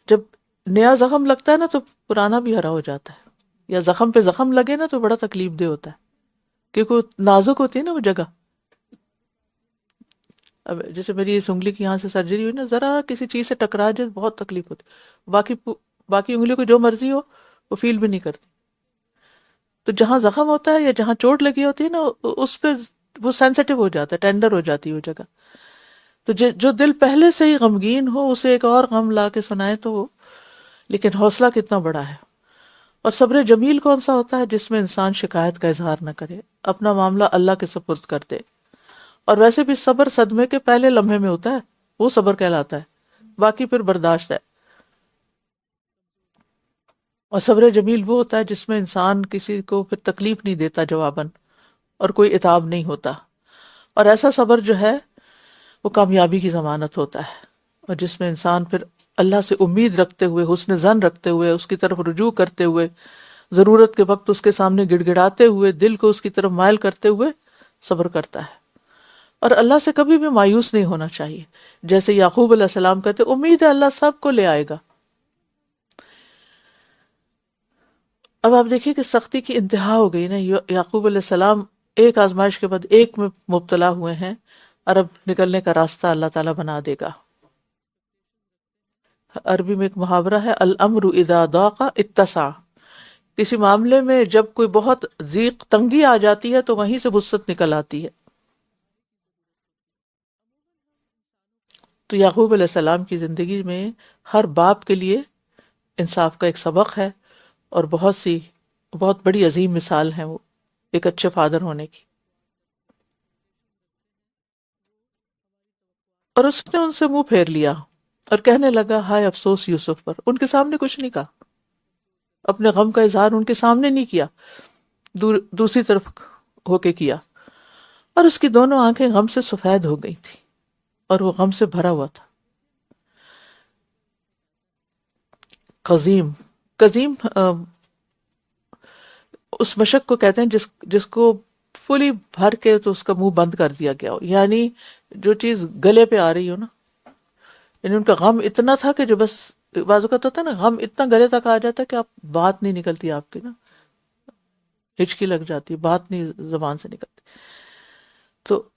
جب نیا زخم لگتا ہے نا تو پرانا بھی ہرا ہو جاتا ہے، یا زخم پہ زخم لگے نا تو بڑا تکلیف دہ ہوتا ہے کیونکہ نازک ہوتی ہے نا وہ جگہ. اب جیسے میری اس انگلی کی یہاں سے سرجری ہوئی نا، ذرا کسی چیز سے ٹکرا جائے بہت تکلیف ہوتی، باقی انگلی کو جو مرضی ہو وہ فیل بھی نہیں کرتی. تو جہاں زخم ہوتا ہے یا جہاں چوٹ لگی ہوتی ہے نا اس پہ وہ سینسیٹیو ہو جاتا ہے، ٹینڈر ہو جاتی ہے وہ جگہ. تو جو دل پہلے سے ہی غمگین ہو اسے ایک اور غم لا کے سنائے تو وہ، لیکن حوصلہ کتنا بڑا ہے. اور صبر جمیل کون سا ہوتا ہے؟ جس میں انسان شکایت کا اظہار نہ کرے، اپنا معاملہ اللہ کے سپرد کر دے. اور ویسے بھی صبر صدمے کے پہلے لمحے میں ہوتا ہے، وہ صبر کہلاتا ہے، باقی پھر برداشت ہے. اور صبر جمیل وہ ہوتا ہے جس میں انسان کسی کو پھر تکلیف نہیں دیتا جواباً، اور کوئی عتاب نہیں ہوتا. اور ایسا صبر جو ہے وہ کامیابی کی ضمانت ہوتا ہے، اور جس میں انسان پھر اللہ سے امید رکھتے ہوئے، حسن ظن رکھتے ہوئے، اس کی طرف رجوع کرتے ہوئے، ضرورت کے وقت اس کے سامنے گڑ گڑاتے ہوئے، دل کو اس کی طرف مائل کرتے ہوئے صبر کرتا ہے. اور اللہ سے کبھی بھی مایوس نہیں ہونا چاہیے. جیسے یعقوب علیہ السلام کہتے امید ہے اللہ سب کو لے آئے گا. اب آپ دیکھیے کہ سختی کی انتہا ہو گئی نا. یعقوب علیہ السلام ایک آزمائش کے بعد ایک میں مبتلا ہوئے ہیں، اور اب نکلنے کا راستہ اللہ تعالیٰ بنا دے گا. عربی میں ایک محاورہ ہے، الامر اذا ضاق اتسع. کسی معاملے میں جب کوئی بہت ضیق تنگی آ جاتی ہے تو وہیں سے وسعت نکل آتی ہے. تو یعقوب علیہ السلام کی زندگی میں ہر باپ کے لیے انصاف کا ایک سبق ہے، اور بہت بڑی عظیم مثال ہے وہ ایک اچھے فادر ہونے کی. اور اس نے ان سے منہ پھیر لیا اور کہنے لگا ہائے افسوس یوسف پر. ان کے سامنے کچھ نہیں کہا، اپنے غم کا اظہار ان کے سامنے نہیں کیا، دوسری طرف ہو کے کیا. اور اس کی دونوں آنکھیں غم سے سفید ہو گئی تھی اور وہ غم سے بھرا ہوا تھا. قزیم اس مشک کو کہتے ہیں جس کو فلی بھر کے تو اس کا منہ بند کر دیا گیا ہو، یعنی جو چیز گلے پہ آ رہی ہو نا. یعنی ان کا غم اتنا تھا کہ جو بس بعض اوقات ہوتا ہے نا غم اتنا گلے تک آ جاتا ہے کہ آپ بات نہیں نکلتی، آپ کی نا ہچکی لگ جاتی، بات نہیں زبان سے نکلتی. تو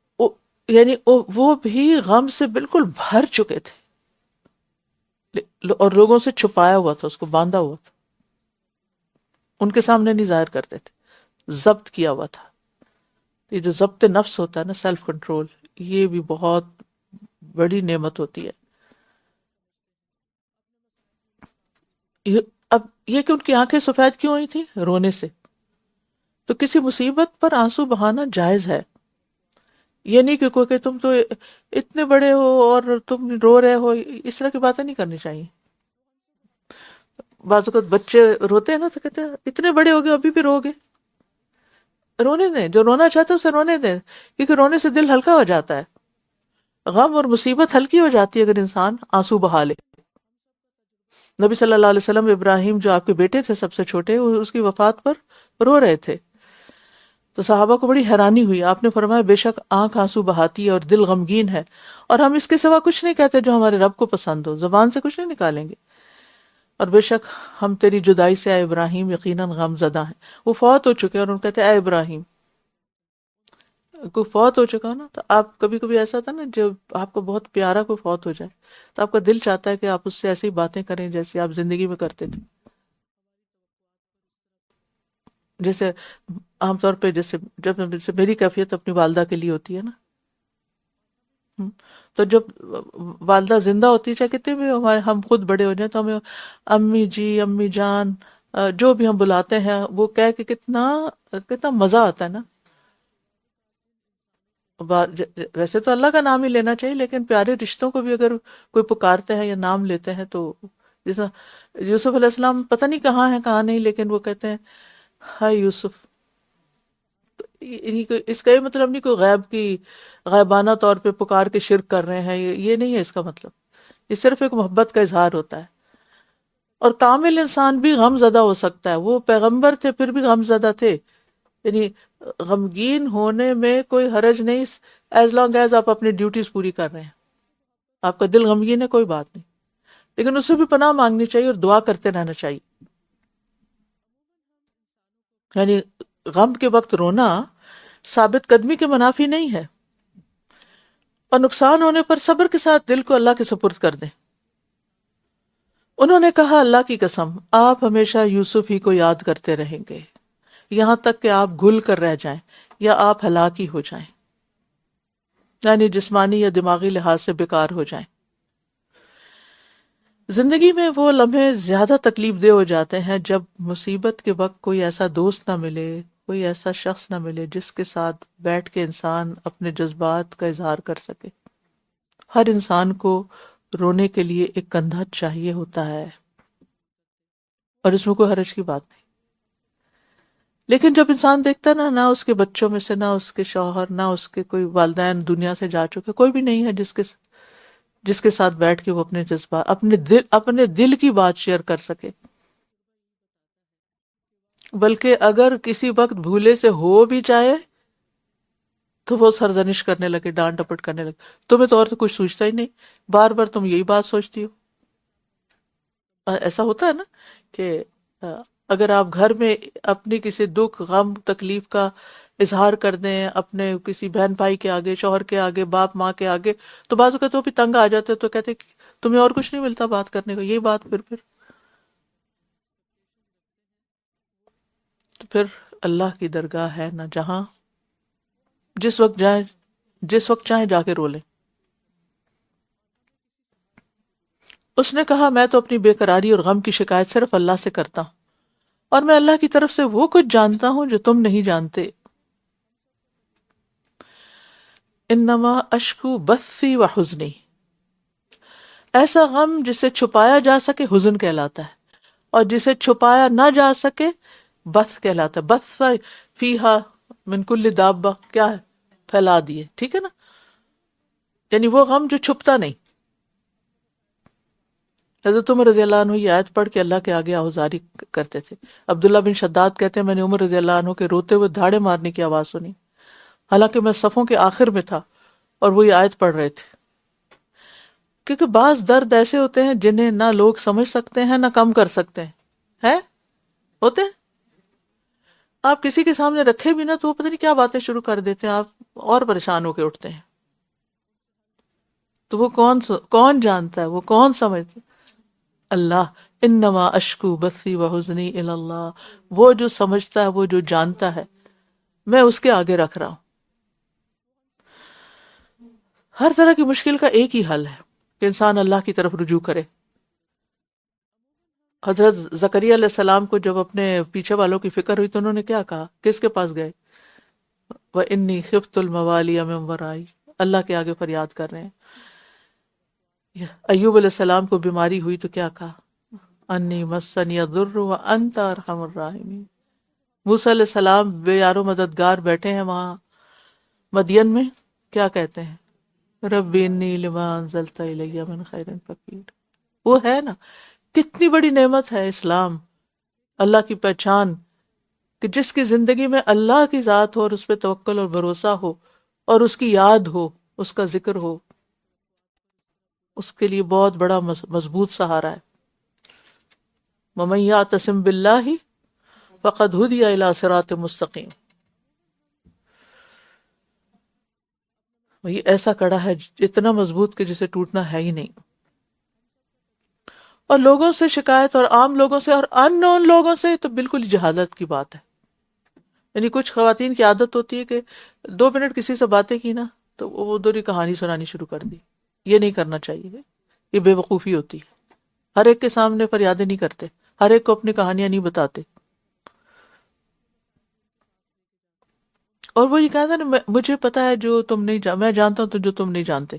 یعنی وہ بھی غم سے بالکل بھر چکے تھے، اور لوگوں سے چھپایا ہوا تھا، اس کو باندھا ہوا تھا، ان کے سامنے نہیں ظاہر کرتے تھے، ضبط کیا ہوا تھا. یہ جو ضبط نفس ہوتا ہے نا، سیلف کنٹرول، یہ بھی بہت بڑی نعمت ہوتی ہے. اب یہ کہ ان کی آنکھیں سفید کیوں ہوئی تھی؟ رونے سے. تو کسی مصیبت پر آنسو بہانا جائز ہے، یہ نہیں کہ تم تو اتنے بڑے ہو اور تم رو رہے ہو، اس طرح کی باتیں نہیں کرنی چاہیے. بعض اوقات بچے روتے ہیں نا تو کہتے ہیں اتنے بڑے ہو گئے ابھی بھی رو گے. رونے دیں، جو رونا چاہتے ہیں اسے رونے دیں، کیونکہ رونے سے دل ہلکا ہو جاتا ہے. غم اور مصیبت ہلکی ہو جاتی ہے اگر انسان آنسو بہا لے. نبی صلی اللہ علیہ وسلم ابراہیم جو آپ کے بیٹے تھے سب سے چھوٹے، وہ اس کی وفات پر رو رہے تھے. تو صحابہ کو بڑی حیرانی ہوئی. آپ نے فرمایا بے شک آنکھ آنسو بہاتی ہے اور دل غمگین ہے، اور ہم اس کے سوا کچھ نہیں کہتے جو ہمارے رب کو پسند ہو، زبان سے کچھ نہیں نکالیں گے. اور بے شک ہم تیری جدائی سے اے ابراہیم یقیناً غم زدہ ہیں. وہ فوت ہو چکے اور ان کہتے اے ابراہیم. کوئی فوت ہو چکا نا تو آپ کبھی کبھی ایسا تھا نا، جب آپ کو بہت پیارا کوئی فوت ہو جائے تو آپ کا دل چاہتا ہے کہ آپ اس سے ایسی باتیں کریں جیسے آپ زندگی میں کرتے تھے. جیسے عام طور پہ جیسے میری کیفیت اپنی والدہ کے لیے ہوتی ہے نا. تو جب والدہ زندہ ہوتی ہے، چاہے کتنے بھی ہم خود بڑے ہو جائیں تو ہمیں امی جی، امی جان، جو بھی ہم بلاتے ہیں وہ کہہ کے کتنا کتنا مزہ آتا ہے نا. ویسے تو اللہ کا نام ہی لینا چاہیے، لیکن پیارے رشتوں کو بھی اگر کوئی پکارتے ہیں یا نام لیتے ہیں تو جیسا یوسف علیہ السلام پتہ نہیں کہاں ہیں کہاں نہیں، لیکن وہ کہتے ہیں ہائے یوسف. اس کا یہ مطلب نہیں کوئی غیبانہ طور پہ پکار کے شرک کر رہے ہیں، یہ نہیں ہے اس کا مطلب. یہ صرف ایک محبت کا اظہار ہوتا ہے. اور کامل انسان بھی غم زدہ ہو سکتا ہے. وہ پیغمبر تھے پھر بھی غم زدہ تھے. یعنی غمگین ہونے میں کوئی حرج نہیں، ایز لانگ ایز آپ اپنی ڈیوٹیز پوری کر رہے ہیں. آپ کا دل غمگین ہے کوئی بات نہیں، لیکن اس سے بھی پناہ مانگنی چاہیے اور دعا کرتے رہنا چاہیے. یعنی غم کے وقت رونا ثابت قدمی کے منافی نہیں ہے، اور نقصان ہونے پر صبر کے ساتھ دل کو اللہ کے سپرد کر دیں. انہوں نے کہا اللہ کی قسم آپ ہمیشہ یوسف ہی کو یاد کرتے رہیں گے یہاں تک کہ آپ گھل کر رہ جائیں یا آپ ہلاک ہی ہو جائیں، یعنی جسمانی یا دماغی لحاظ سے بیکار ہو جائیں. زندگی میں وہ لمحے زیادہ تکلیف دہ ہو جاتے ہیں جب مصیبت کے وقت کوئی ایسا دوست نہ ملے، کوئی ایسا شخص نہ ملے جس کے ساتھ بیٹھ کے انسان اپنے جذبات کا اظہار کر سکے. ہر انسان کو رونے کے لیے ایک کندھا چاہیے ہوتا ہے، اور اس میں کوئی حرج کی بات نہیں. لیکن جب انسان دیکھتا نا، نہ اس کے بچوں میں سے، نہ اس کے شوہر، نہ اس کے کوئی والدین دنیا سے جا چکے، کوئی بھی نہیں ہے جس کے ساتھ بیٹھ کے وہ اپنے جذبات، اپنے دل کی بات شیئر کر سکے. بلکہ اگر کسی وقت بھولے سے ہو بھی جائے تو وہ سرزنش کرنے لگے، ڈانٹ ڈپٹ کرنے لگے، تمہیں تو اور تو کچھ سوچتا ہی نہیں، بار بار تم یہی بات سوچتی ہو. ایسا ہوتا ہے نا کہ اگر آپ گھر میں اپنی کسی دکھ، غم، تکلیف کا اظہار کر دیں اپنے کسی بہن بھائی کے آگے، شوہر کے آگے، باپ ماں کے آگے، تو بعض اوقات وہ بھی تنگ آ جاتے تو کہتے تمہیں اور کچھ نہیں ملتا بات کرنے کو، یہی بات پھر اللہ کی درگاہ ہے نہ جہاں جس وقت چاہیں جا کے رو لیں. اس نے کہا میں تو اپنی بے قراری اور غم کی شکایت صرف اللہ سے کرتا ہوں، اور میں اللہ کی طرف سے وہ کچھ جانتا ہوں جو تم نہیں جانتے. انما اشکو بثی و حزنی، ایسا غم جسے چھپایا جا سکے حزن کہلاتا ہے، اور جسے چھپایا نہ جا سکے بث کہلاتا ہے. بث فیہا من کل دابہ، کیا ہے؟ پھیلا دیے، ٹھیک ہے نا. یعنی وہ غم جو چھپتا نہیں. حضرت عمر رضی اللہ عنہ یہ آیت پڑھ کے اللہ کے آگے آہوزاری کرتے تھے. عبداللہ بن شداد کہتے ہیں میں نے عمر رضی اللہ عنہ کے روتے ہوئے دھاڑے مارنے کی آواز سنی، حالانکہ میں صفوں کے آخر میں تھا اور وہ یہ آیت پڑھ رہے تھے. کیونکہ بعض درد ایسے ہوتے ہیں جنہیں نہ لوگ سمجھ سکتے ہیں نہ کم کر سکتے ہیں ہوتے ہیں. آپ کسی کے سامنے رکھے بھی نہ تو وہ پتہ نہیں کیا باتیں شروع کر دیتے ہیں، آپ اور پریشان ہو کے اٹھتے ہیں. تو وہ کون جانتا ہے، وہ کون سمجھتا ہے؟ اللہ. انما اشکو بثی و حزنی الی اللہ، وہ جو سمجھتا ہے، وہ جو جانتا ہے، میں اس کے آگے رکھ رہا ہوں. ہر طرح کی مشکل کا ایک ہی حل ہے کہ انسان اللہ کی طرف رجوع کرے. حضرت زکریا علیہ السلام کو جب اپنے پیچھے والوں کی فکر ہوئی تو انہوں نے کیا کہا؟ کس کے پاس گئے؟ وَإِنِّي خِفْتُ الْمَوَالِيَ مِن وَرَائِي، اللہ کے آگے فریاد کر رہے ہیں. ایوب علیہ السلام کو بیماری ہوئی تو کیا کہا؟ انی مسنی الضر وانت ارحم الراحمین۔ موسیٰ علیہ السلام بے یار و مددگار بیٹھے ہیں وہاں مدین میں، کیا کہتے ہیں؟ رب انی لما انزلت الی من خیر فقیر۔ وہ ہے نا، کتنی بڑی نعمت ہے اسلام، اللہ کی پہچان، کہ جس کی زندگی میں اللہ کی ذات ہو اور اس پہ توکل اور بھروسہ ہو اور اس کی یاد ہو، اس کا ذکر ہو، اس کے لیے بہت بڑا مضبوط سہارا ہے۔ وَمَن یعتصم باللہ فقد ہدی الی صراط مستقیم۔ یہ ایسا کڑا ہے اتنا مضبوط کہ جسے ٹوٹنا ہے ہی نہیں۔ اور لوگوں سے شکایت، اور عام لوگوں سے اور ان نون لوگوں سے، تو بالکل ہی جہالت کی بات ہے۔ یعنی کچھ خواتین کی عادت ہوتی ہے کہ 2 منٹ کسی سے باتیں کی نا تو وہ ادھر ہی کہانی سنانی شروع کر دی۔ یہ نہیں کرنا چاہیے، یہ بے وقوفی ہوتی ہے۔ ہر ایک کے سامنے فریادیں نہیں کرتے، ہر ایک کو اپنی کہانیاں نہیں بتاتے۔ اور وہ یہ کہتا ہے نا، مجھے پتا ہے جو تم نہیں میں جانتا ہوں تو جو تم نہیں جانتے۔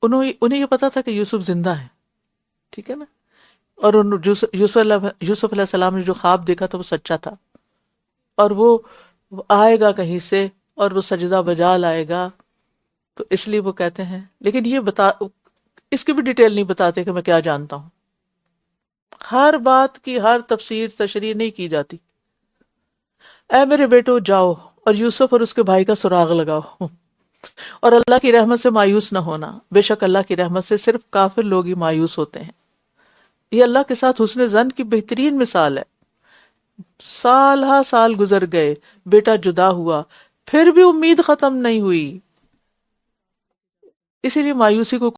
انہیں یہ پتا تھا کہ یوسف زندہ ہے، ٹھیک ہے نا، اور یوسف علیہ السلام نے جو خواب دیکھا تھا وہ سچا تھا، اور وہ آئے گا کہیں سے اور وہ سجدہ بجا لائے گا، تو اس لیے وہ کہتے ہیں، لیکن یہ اس کی بھی ڈیٹیل نہیں بتاتے کہ میں کیا جانتا ہوں۔ ہر بات کی ہر تفسیر تشریح نہیں کی جاتی۔ اے میرے بیٹو جاؤ اور یوسف اور اس کے بھائی کا سراغ لگاؤ، اور اللہ کی رحمت سے مایوس نہ ہونا، بے شک اللہ کی رحمت سے صرف کافر لوگ ہی مایوس ہوتے ہیں۔ یہ اللہ کے ساتھ حسن ظن کی بہترین مثال ہے۔ سال ہا سال گزر گئے، بیٹا جدا ہوا، پھر بھی امید ختم نہیں ہوئی، اسی لیے مایوسی کو